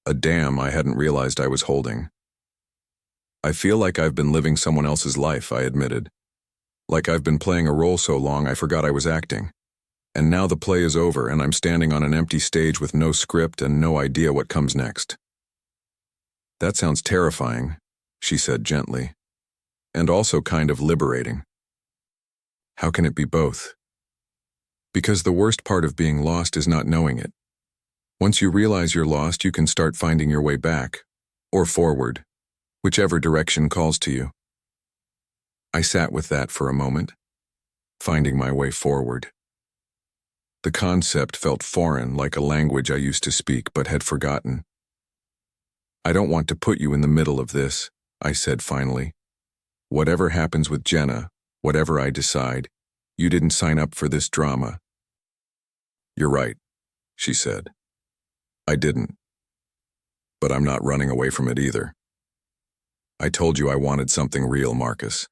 A dam I hadn't realized I was holding. I feel like I've been living someone else's life, I admitted. Like I've been playing a role so long I forgot I was acting. And now the play is over and I'm standing on an empty stage with no script and no idea what comes next. That sounds terrifying, she said gently, and also kind of liberating. How can it be both? Because the worst part of being lost is not knowing it. Once you realize you're lost, you can start finding your way back, or forward, whichever direction calls to you. I sat with that for a moment, finding my way forward. The concept felt foreign, like a language I used to speak but had forgotten. I don't want to put you in the middle of this, I said finally. Whatever happens with Jenna, whatever I decide, you didn't sign up for this drama. You're right, she said. I didn't. But I'm not running away from it either. I told you I wanted something real, Marcus.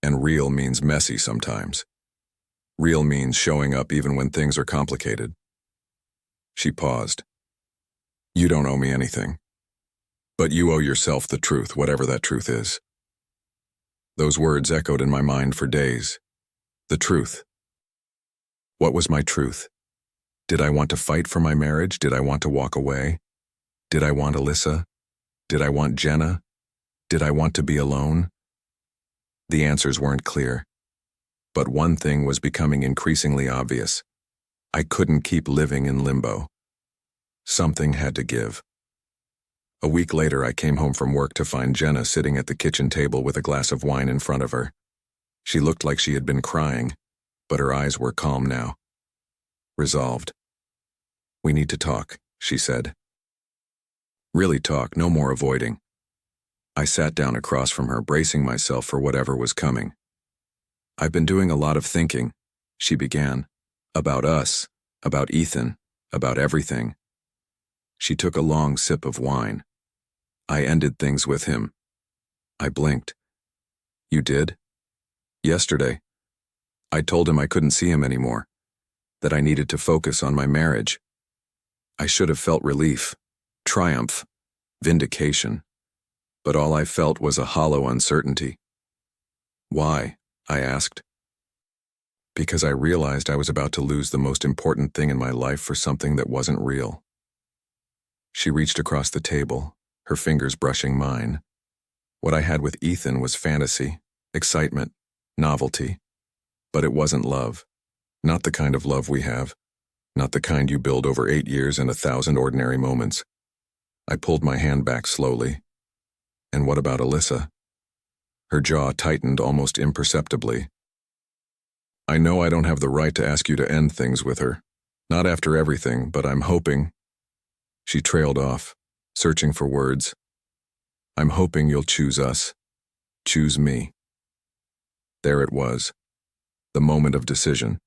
And real means messy sometimes. Real means showing up even when things are complicated. She paused. You don't owe me anything. But you owe yourself the truth, whatever that truth is. Those words echoed in my mind for days. The truth. What was my truth? Did I want to fight for my marriage? Did I want to walk away? Did I want Alyssa? Did I want Jenna? Did I want to be alone? The answers weren't clear. But one thing was becoming increasingly obvious. I couldn't keep living in limbo. Something had to give. A week later, I came home from work to find Jenna sitting at the kitchen table with a glass of wine in front of her. She looked like she had been crying, but her eyes were calm now. Resolved. We need to talk, she said. Really talk, no more avoiding. I sat down across from her, bracing myself for whatever was coming. I've been doing a lot of thinking, she began. About us, about Ethan, about everything. She took a long sip of wine. I ended things with him. I blinked. You did? Yesterday. I told him I couldn't see him anymore, that I needed to focus on my marriage. I should have felt relief, triumph, vindication, but all I felt was a hollow uncertainty. Why? I asked. Because I realized I was about to lose the most important thing in my life for something that wasn't real. She reached across the table, her fingers brushing mine. What I had with Ethan was fantasy, excitement, novelty. But it wasn't love. Not the kind of love we have. Not the kind you build over 8 years and 1,000 ordinary moments. I pulled my hand back slowly. And what about Alyssa? Her jaw tightened almost imperceptibly. I know I don't have the right to ask you to end things with her. Not after everything, but I'm hoping. She trailed off, searching for words. I'm hoping you'll choose us. Choose me. There it was. The moment of decision.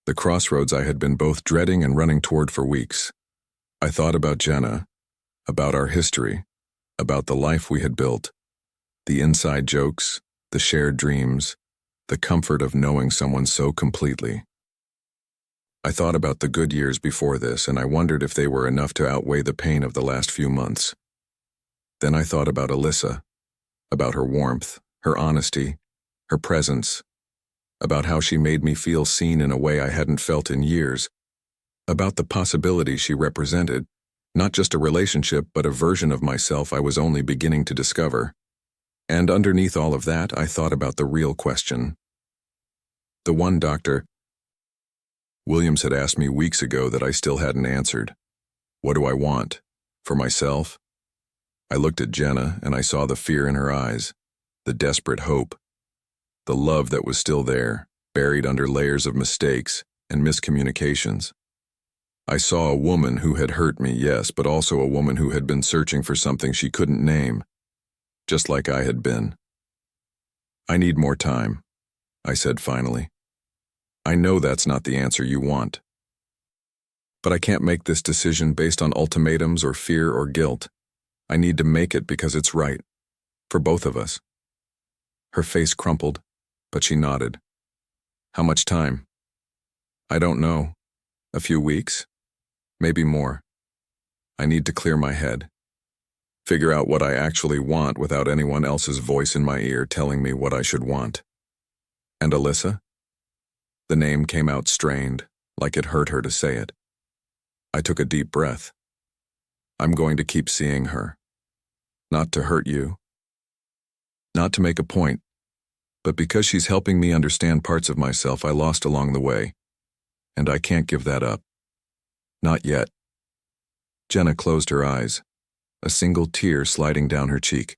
The crossroads I had been both dreading and running toward for weeks. I thought about Jenna, about our history, about the life we had built, the inside jokes, the shared dreams, the comfort of knowing someone so completely. I thought about the good years before this, and I wondered if they were enough to outweigh the pain of the last few months. Then I thought about Alyssa, about her warmth, her honesty, her presence, about how she made me feel seen in a way I hadn't felt in years, about the possibility she represented, not just a relationship but a version of myself I was only beginning to discover. And underneath all of that, I thought about the real question. The one Dr. Williams had asked me weeks ago that I still hadn't answered. What do I want? For myself? I looked at Jenna and I saw the fear in her eyes, the desperate hope, the love that was still there, buried under layers of mistakes and miscommunications. I saw a woman who had hurt me, yes, but also a woman who had been searching for something she couldn't name, just like I had been. I need more time, I said finally. I know that's not the answer you want. But I can't make this decision based on ultimatums or fear or guilt. I need to make it because it's right, for both of us. Her face crumpled, but she nodded. How much time? I don't know. A few weeks? Maybe more. I need to clear my head. Figure out what I actually want without anyone else's voice in my ear telling me what I should want. And Alyssa? The name came out strained, like it hurt her to say it. I took a deep breath. I'm going to keep seeing her. Not to hurt you. Not to make a point, but because she's helping me understand parts of myself I lost along the way. And I can't give that up. Not yet. Jenna closed her eyes, a single tear sliding down her cheek.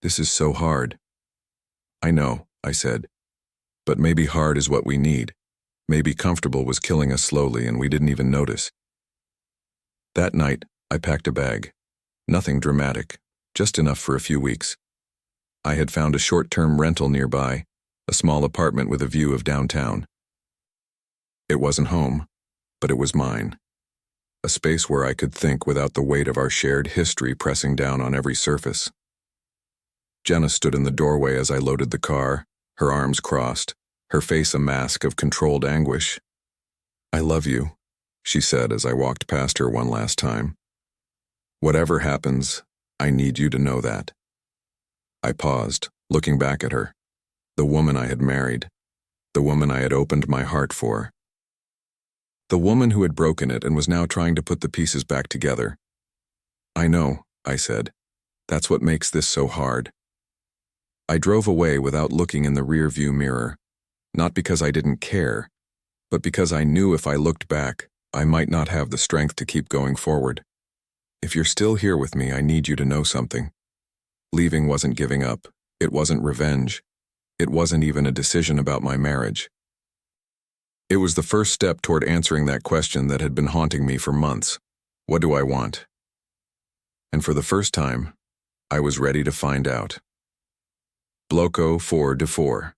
This is so hard. I know, I said. But maybe hard is what we need. Maybe comfortable was killing us slowly and we didn't even notice. That night, I packed a bag. Nothing dramatic, just enough for a few weeks. I had found a short-term rental nearby, a small apartment with a view of downtown. It wasn't home, but it was mine. A space where I could think without the weight of our shared history pressing down on every surface. Jenna stood in the doorway as I loaded the car, her arms crossed, her face a mask of controlled anguish. I love you, she said as I walked past her one last time. Whatever happens, I need you to know that. I paused, looking back at her, the woman I had married, the woman I had opened my heart for. The woman who had broken it and was now trying to put the pieces back together. I know, I said. That's what makes this so hard. I drove away without looking in the rear-view mirror, not because I didn't care, but because I knew if I looked back, I might not have the strength to keep going forward. If you're still here with me, I need you to know something. Leaving wasn't giving up. It wasn't revenge. It wasn't even a decision about my marriage. It was the first step toward answering that question that had been haunting me for months. What do I want? And for the first time, I was ready to find out. Bloco 4-4.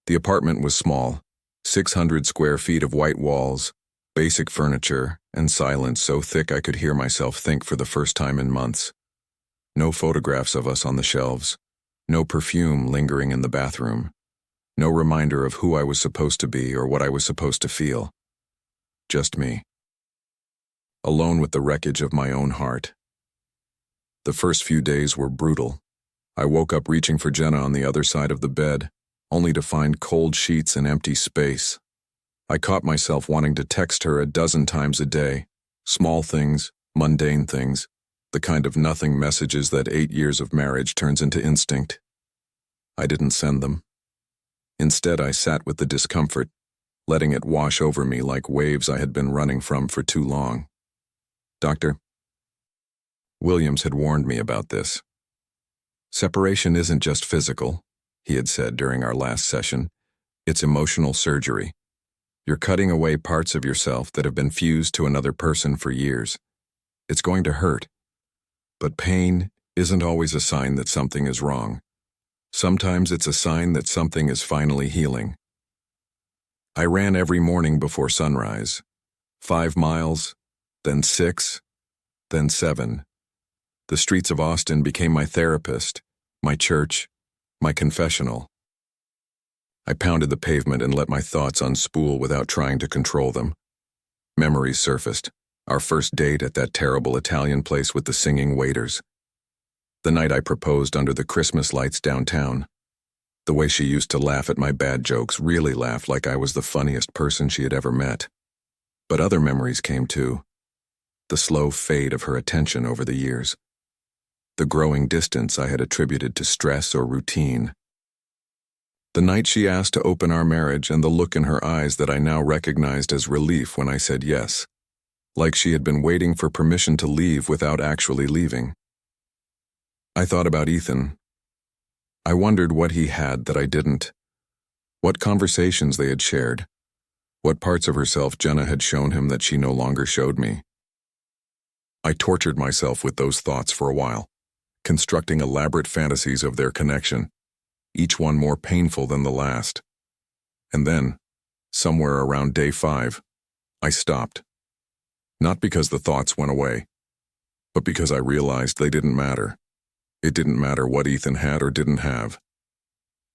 The apartment was small, 600 square feet of white walls, basic furniture, and silence so thick I could hear myself think for the first time in months. No photographs of us on the shelves, no perfume lingering in the bathroom, no reminder of who I was supposed to be or what I was supposed to feel. Just me. Alone with the wreckage of my own heart. The first few days were brutal. I woke up reaching for Jenna on the other side of the bed, only to find cold sheets and empty space. I caught myself wanting to text her a dozen times a day, small things, mundane things, the kind of nothing messages that 8 years of marriage turns into instinct. I didn't send them. Instead, I sat with the discomfort, letting it wash over me like waves I had been running from for too long. Dr. Williams had warned me about this. Separation isn't just physical, he had said during our last session. It's emotional surgery. You're cutting away parts of yourself that have been fused to another person for years. It's going to hurt. But pain isn't always a sign that something is wrong. Sometimes it's a sign that something is finally healing. I ran every morning before sunrise. 5 miles, then 6, then 7. The streets of Austin became my therapist, my church, my confessional. I pounded the pavement and let my thoughts unspool without trying to control them. Memories surfaced. Our first date at that terrible Italian place with the singing waiters. The night I proposed under the Christmas lights downtown. The way she used to laugh at my bad jokes, really laugh like I was the funniest person she had ever met. But other memories came too. The slow fade of her attention over the years. The growing distance I had attributed to stress or routine. The night she asked to open our marriage and the look in her eyes that I now recognized as relief when I said yes. Like she had been waiting for permission to leave without actually leaving. I thought about Ethan. I wondered what he had that I didn't. What conversations they had shared. What parts of herself Jenna had shown him that she no longer showed me. I tortured myself with those thoughts for a while, constructing elaborate fantasies of their connection, each one more painful than the last. And then, somewhere around day 5, I stopped. Not because the thoughts went away, but because I realized they didn't matter. It didn't matter what Ethan had or didn't have.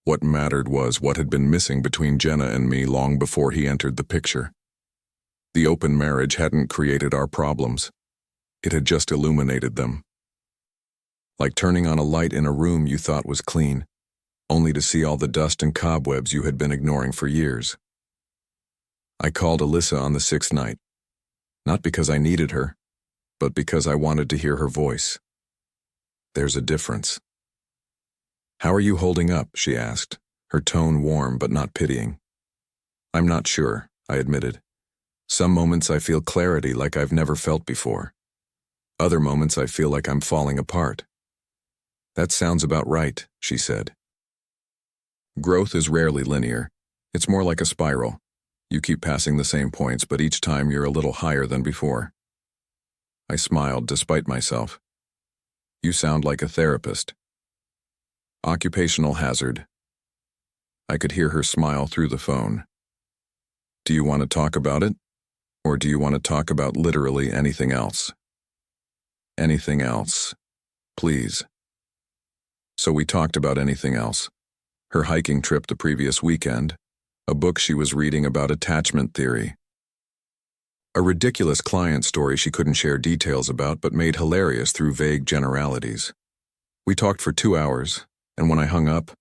What mattered was what had been missing between Jenna and me long before he entered the picture. The open marriage hadn't created our problems. It had just illuminated them. Like turning on a light in a room you thought was clean, only to see all the dust and cobwebs you had been ignoring for years. I called Alyssa on the 6th night. Not because I needed her, but because I wanted to hear her voice. There's a difference. "How are you holding up?" she asked, her tone warm but not pitying. "I'm not sure," I admitted. "Some moments I feel clarity like I've never felt before. Other moments I feel like I'm falling apart." "That sounds about right," she said. Growth is rarely linear. It's more like a spiral. You keep passing the same points, but each time you're a little higher than before. I smiled despite myself. "You sound like a therapist." "Occupational hazard." I could hear her smile through the phone. "Do you want to talk about it? Or do you want to talk about literally anything else?" "Anything else, please." So we talked about anything else. Her hiking trip the previous weekend, a book she was reading about attachment theory. A ridiculous client story she couldn't share details about but made hilarious through vague generalities. We talked for 2 hours, and when I hung up,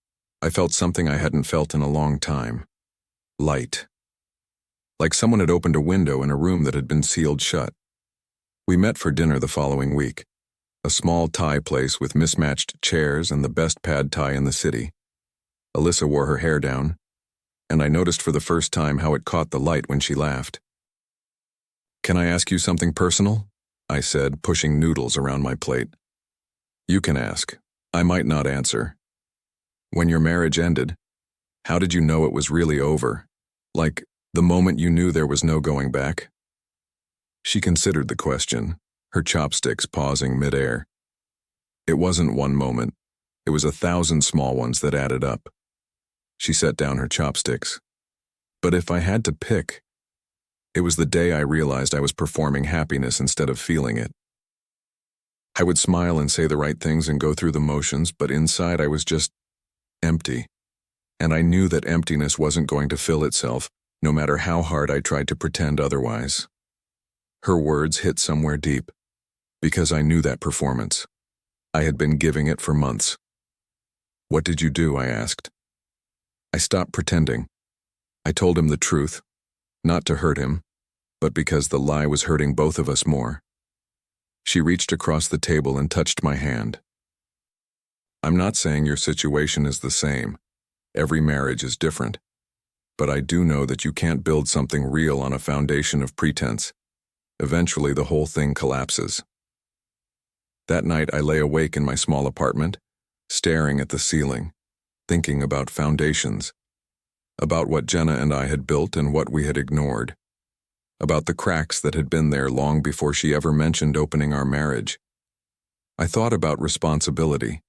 I felt something I hadn't felt in a long time. Light. Like someone had opened a window in a room that had been sealed shut. We met for dinner the following week, a small Thai place with mismatched chairs and the best pad Thai in the city. Alyssa wore her hair down, and I noticed for the first time how it caught the light when she laughed. "Can I ask you something personal?" I said, pushing noodles around my plate. "You can ask. I might not answer. When your marriage ended, how did you know it was really over? Like, the moment you knew there was no going back?" She considered the question, her chopsticks pausing midair. It wasn't one moment. It was 1,000 small ones that added up. She set down her chopsticks. But if I had to pick, it was the day I realized I was performing happiness instead of feeling it. I would smile and say the right things and go through the motions, but inside I was just empty. And I knew that emptiness wasn't going to fill itself, no matter how hard I tried to pretend otherwise. Her words hit somewhere deep, because I knew that performance. I had been giving it for months. "What did you do?" I asked. I stopped pretending. I told him the truth, not to hurt him, but because the lie was hurting both of us more. She reached across the table and touched my hand. "I'm not saying your situation is the same. Every marriage is different. But I do know that you can't build something real on a foundation of pretense. Eventually the whole thing collapses." That night I lay awake in my small apartment, staring at the ceiling, thinking about foundations, about what Jenna and I had built and what we had ignored, about the cracks that had been there long before she ever mentioned opening our marriage. I thought about responsibility,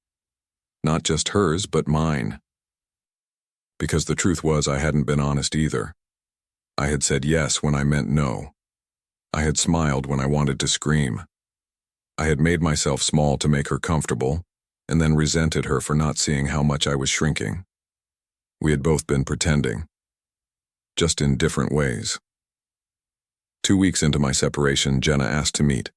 not just hers, but mine. Because the truth was I hadn't been honest either. I had said yes when I meant no. I had smiled when I wanted to scream. I had made myself small to make her comfortable, and then resented her for not seeing how much I was shrinking. We had both been pretending, just in different ways. 2 weeks into my separation, Jenna asked to meet.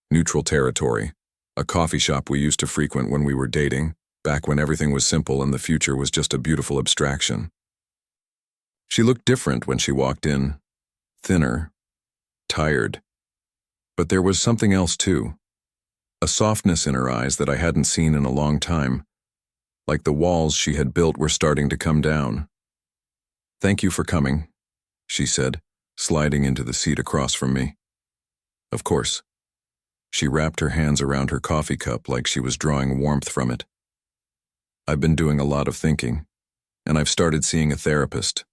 Neutral territory, a coffee shop we used to frequent when we were dating, back when everything was simple and the future was just a beautiful abstraction. She looked different when she walked in, thinner, tired. But there was something else too, a softness in her eyes that I hadn't seen in a long time, like the walls she had built were starting to come down. "Thank you for coming," she said, sliding into the seat across from me. Of course. She wrapped her hands around her coffee cup like she was drawing warmth from it. "I've been doing a lot of thinking, and I've started seeing a therapist,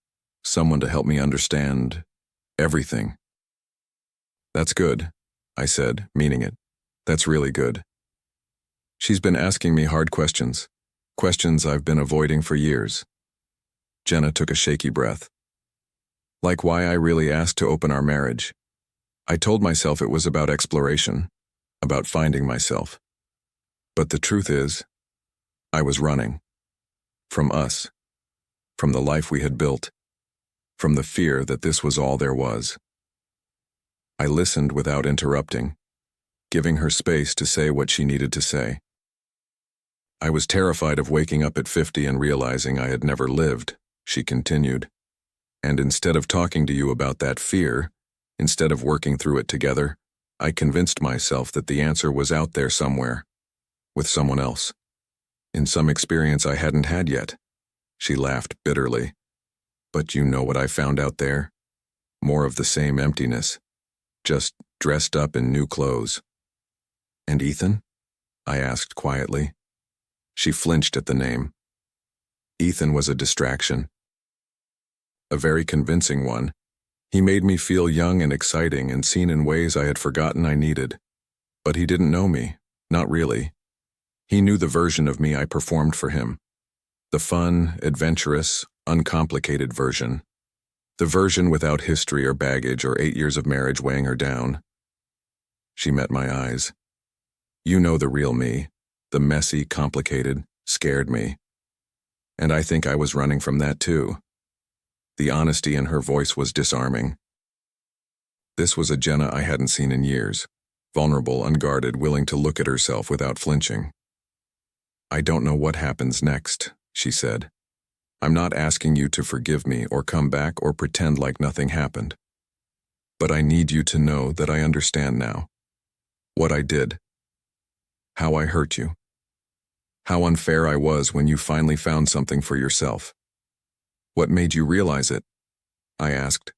someone to help me understand everything." "That's good," I said, meaning it. "That's really good." She's been asking me hard questions, questions I've been avoiding for years. Jenna took a shaky breath. Like why I really asked to open our marriage. I told myself it was about exploration, about finding myself. But the truth is, I was running. From us. From the life we had built. From the fear that this was all there was. I listened without interrupting, giving her space to say what she needed to say. "I was terrified of waking up at 50 and realizing I had never lived," she continued. "And instead of talking to you about that fear, instead of working through it together, I convinced myself that the answer was out there somewhere, with someone else, in some experience I hadn't had yet." She laughed bitterly. "But you know what I found out there? More of the same emptiness, just dressed up in new clothes." "And Ethan?" I asked quietly. She flinched at the name. Ethan was a distraction. A very convincing one. He made me feel young and exciting and seen in ways I had forgotten I needed. But he didn't know me, not really. He knew the version of me I performed for him. The fun, adventurous, uncomplicated version. The version without history or baggage or 8 years of marriage weighing her down. She met my eyes. "You know the real me, the messy, complicated, scared me. And I think I was running from that too." The honesty in her voice was disarming. This was a Jenna I hadn't seen in years, vulnerable, unguarded, willing to look at herself without flinching. "I don't know what happens next," she said. "I'm not asking you to forgive me or come back or pretend like nothing happened. But I need you to know that I understand now. What I did. How I hurt you. How unfair I was when you finally found something for yourself. What made you realize it?" I asked.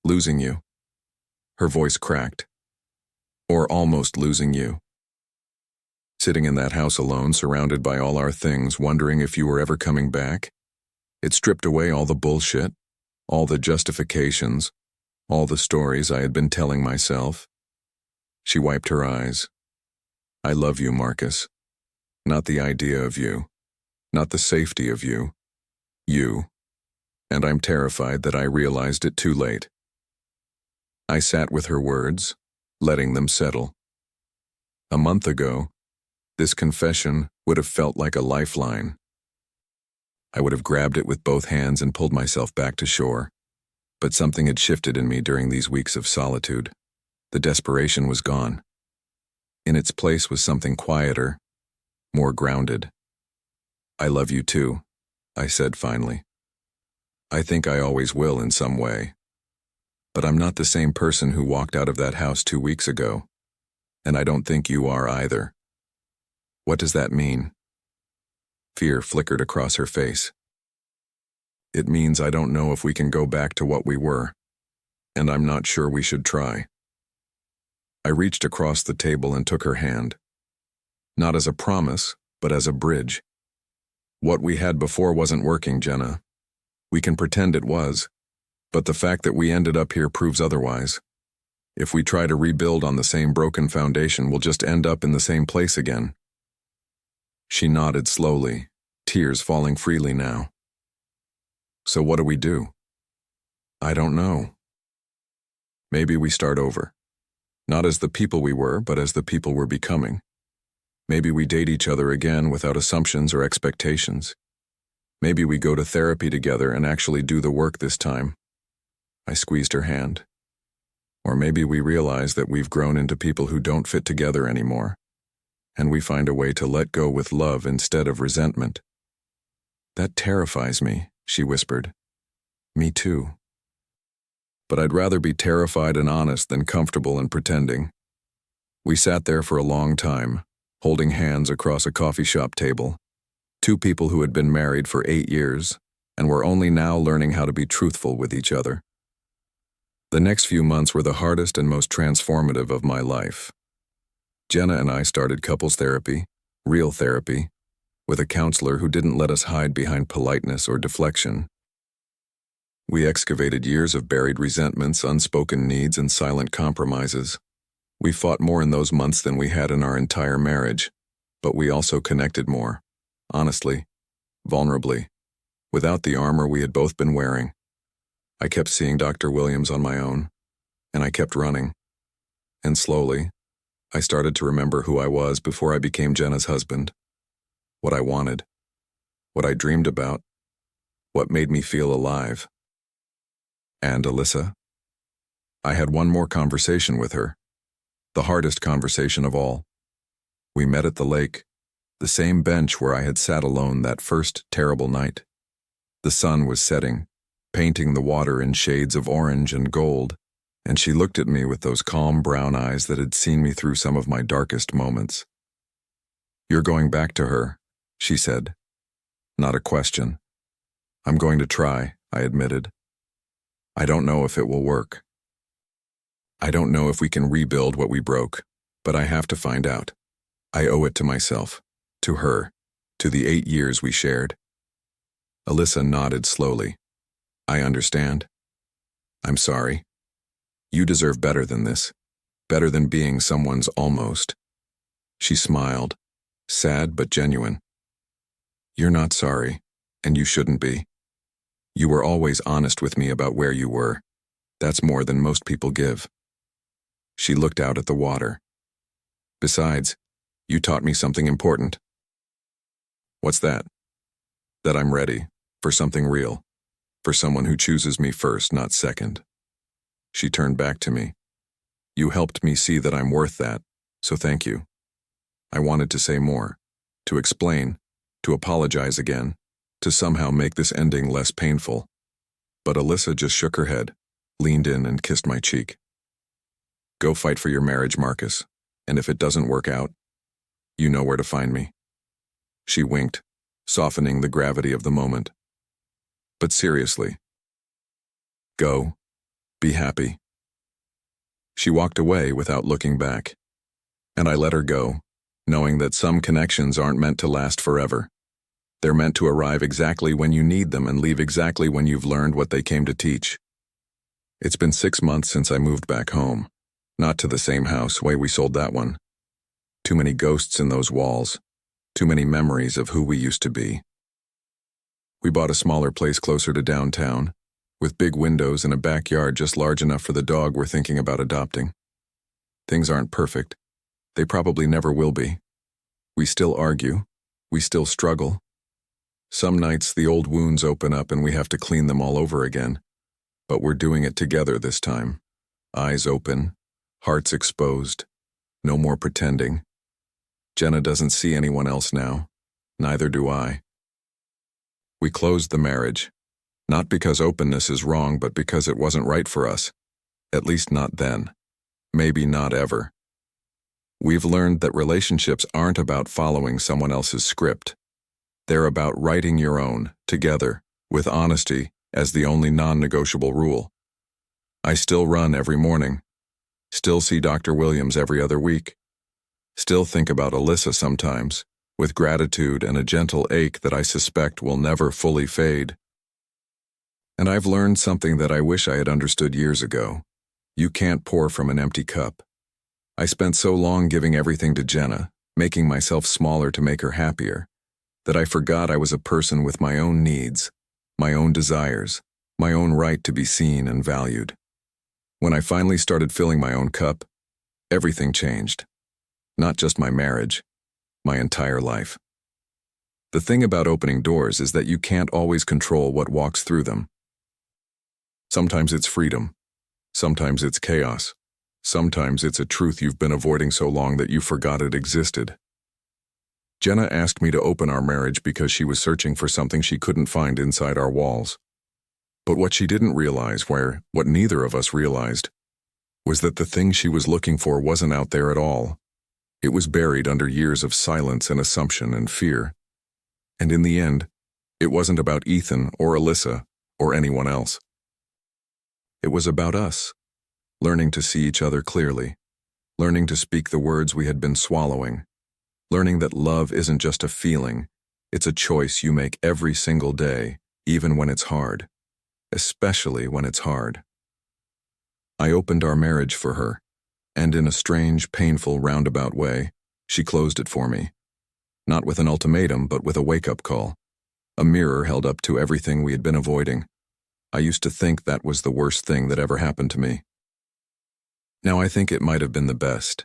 "Losing you." Her voice cracked. "Or almost losing you. Sitting in that house alone, surrounded by all our things, wondering if you were ever coming back. It stripped away all the bullshit, all the justifications, all the stories I had been telling myself." She wiped her eyes. "I love you, Marcus. Not the idea of you. Not the safety of you. You. And I'm terrified that I realized it too late." I sat with her words, letting them settle. A month ago, this confession would have felt like a lifeline. I would have grabbed it with both hands and pulled myself back to shore. But something had shifted in me during these weeks of solitude. The desperation was gone. In its place was something quieter, more grounded. "I love you too," I said finally. "I think I always will in some way. But I'm not the same person who walked out of that house 2 weeks ago. And I don't think you are either." "What does that mean?" Fear flickered across her face. "It means I don't know if we can go back to what we were. And I'm not sure we should try." I reached across the table and took her hand. Not as a promise, but as a bridge. "What we had before wasn't working, Jenna. We can pretend it was, but the fact that we ended up here proves otherwise. If we try to rebuild on the same broken foundation, we'll just end up in the same place again." She nodded slowly, tears falling freely now. "So what do we do?" "I don't know. Maybe we start over. Not as the people we were, but as the people we're becoming. Maybe we date each other again without assumptions or expectations. Maybe we go to therapy together and actually do the work this time. I squeezed her hand. Or maybe we realize that we've grown into people who don't fit together anymore, and we find a way to let go with love instead of resentment. That terrifies me, she whispered. Me too. But I'd rather be terrified and honest than comfortable and pretending. We sat there for a long time, holding hands across a coffee shop table. Two people who had been married for 8 years and were only now learning how to be truthful with each other. The next few months were the hardest and most transformative of my life. Jenna and I started couples therapy, real therapy, with a counselor who didn't let us hide behind politeness or deflection. We excavated years of buried resentments, unspoken needs, and silent compromises. We fought more in those months than we had in our entire marriage, but we also connected more, honestly, vulnerably, without the armor we had both been wearing. I kept seeing Dr. Williams on my own, and I kept running. And slowly, I started to remember who I was before I became Jenna's husband, what I wanted, what I dreamed about, what made me feel alive. And Alyssa? I had one more conversation with her, the hardest conversation of all. We met at the lake, the same bench where I had sat alone that first terrible night. The sun was setting, painting the water in shades of orange and gold, and she looked at me with those calm brown eyes that had seen me through some of my darkest moments. "You're going back to her," she said. Not a question. "I'm going to try," I admitted. "I don't know if it will work. I don't know if we can rebuild what we broke, but I have to find out. I owe it to myself, to her, to the 8 years we shared." Alyssa nodded slowly. "I understand. I'm sorry. You deserve better than this, better than being someone's almost." She smiled, sad but genuine. "You're not sorry, and you shouldn't be. You were always honest with me about where you were. That's more than most people give." She looked out at the water. "Besides, you taught me something important." "What's that?" "That I'm ready, for something real, for someone who chooses me first, not second." She turned back to me. "You helped me see that I'm worth that, so thank you." I wanted to say more, to explain, to apologize again, to somehow make this ending less painful. But Alyssa just shook her head, leaned in and kissed my cheek. "Go fight for your marriage, Marcus, and if it doesn't work out, you know where to find me." She winked, softening the gravity of the moment. "But seriously, go, be happy." She walked away without looking back, and I let her go, knowing that some connections aren't meant to last forever. They're meant to arrive exactly when you need them and leave exactly when you've learned what they came to teach. It's been 6 months since I moved back home, not to the same house way we sold that one. Too many ghosts in those walls, too many memories of who we used to be. We bought a smaller place closer to downtown, with big windows and a backyard just large enough for the dog we're thinking about adopting. Things aren't perfect. They probably never will be. We still argue. We still struggle. Some nights the old wounds open up and we have to clean them all over again. But we're doing it together this time. Eyes open, hearts exposed, no more pretending. Jenna doesn't see anyone else now. Neither do I. We closed the marriage, not because openness is wrong, but because it wasn't right for us. At least not then. Maybe not ever. We've learned that relationships aren't about following someone else's script. They're about writing your own, together, with honesty as the only non-negotiable rule. I still run every morning. Still see Dr. Williams every other week. Still think about Alyssa sometimes, with gratitude and a gentle ache that I suspect will never fully fade. And I've learned something that I wish I had understood years ago. You can't pour from an empty cup. I spent so long giving everything to Jenna, making myself smaller to make her happier, that I forgot I was a person with my own needs, my own desires, my own right to be seen and valued. When I finally started filling my own cup, Everything changed. Not just my marriage, my entire life. The thing about opening doors is that you can't always control what walks through them. Sometimes it's freedom. Sometimes it's chaos. Sometimes it's a truth you've been avoiding so long that you forgot it existed. Jenna asked me to open our marriage because she was searching for something she couldn't find inside our walls. But what she didn't realize, what neither of us realized, was that the thing she was looking for wasn't out there at all. It was buried under years of silence and assumption and fear. And in the end, it wasn't about Ethan or Alyssa or anyone else. It was about us, learning to see each other clearly, learning to speak the words we had been swallowing, learning that love isn't just a feeling, it's a choice you make every single day, even when it's hard, especially when it's hard. I opened our marriage for her, and in a strange, painful, roundabout way, she closed it for me. Not with an ultimatum, but with a wake-up call. A mirror held up to everything we had been avoiding. I used to think that was the worst thing that ever happened to me. Now I think it might have been the best.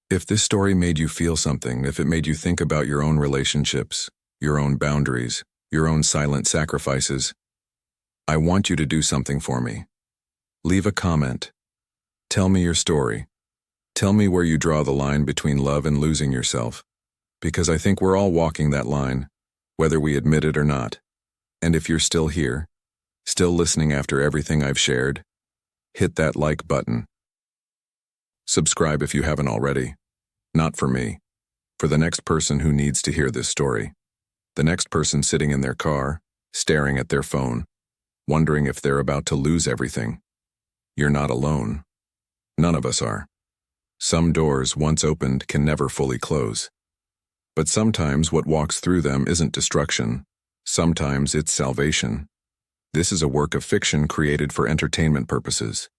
If this story made you feel something, if it made you think about your own relationships, your own boundaries, your own silent sacrifices, I want you to do something for me. Leave a comment. Tell me your story. Tell me where you draw the line between love and losing yourself. Because I think we're all walking that line, whether we admit it or not. And if you're still here, still listening after everything I've shared, hit that like button. Subscribe if you haven't already. Not for me. For the next person who needs to hear this story. The next person sitting in their car, staring at their phone, wondering if they're about to lose everything. You're not alone. None of us are. Some doors, once opened, can never fully close. But sometimes what walks through them isn't destruction. Sometimes it's salvation. This is a work of fiction created for entertainment purposes.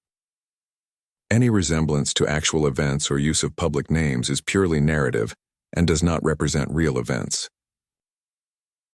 Any resemblance to actual events or use of public names is purely narrative and does not represent real events.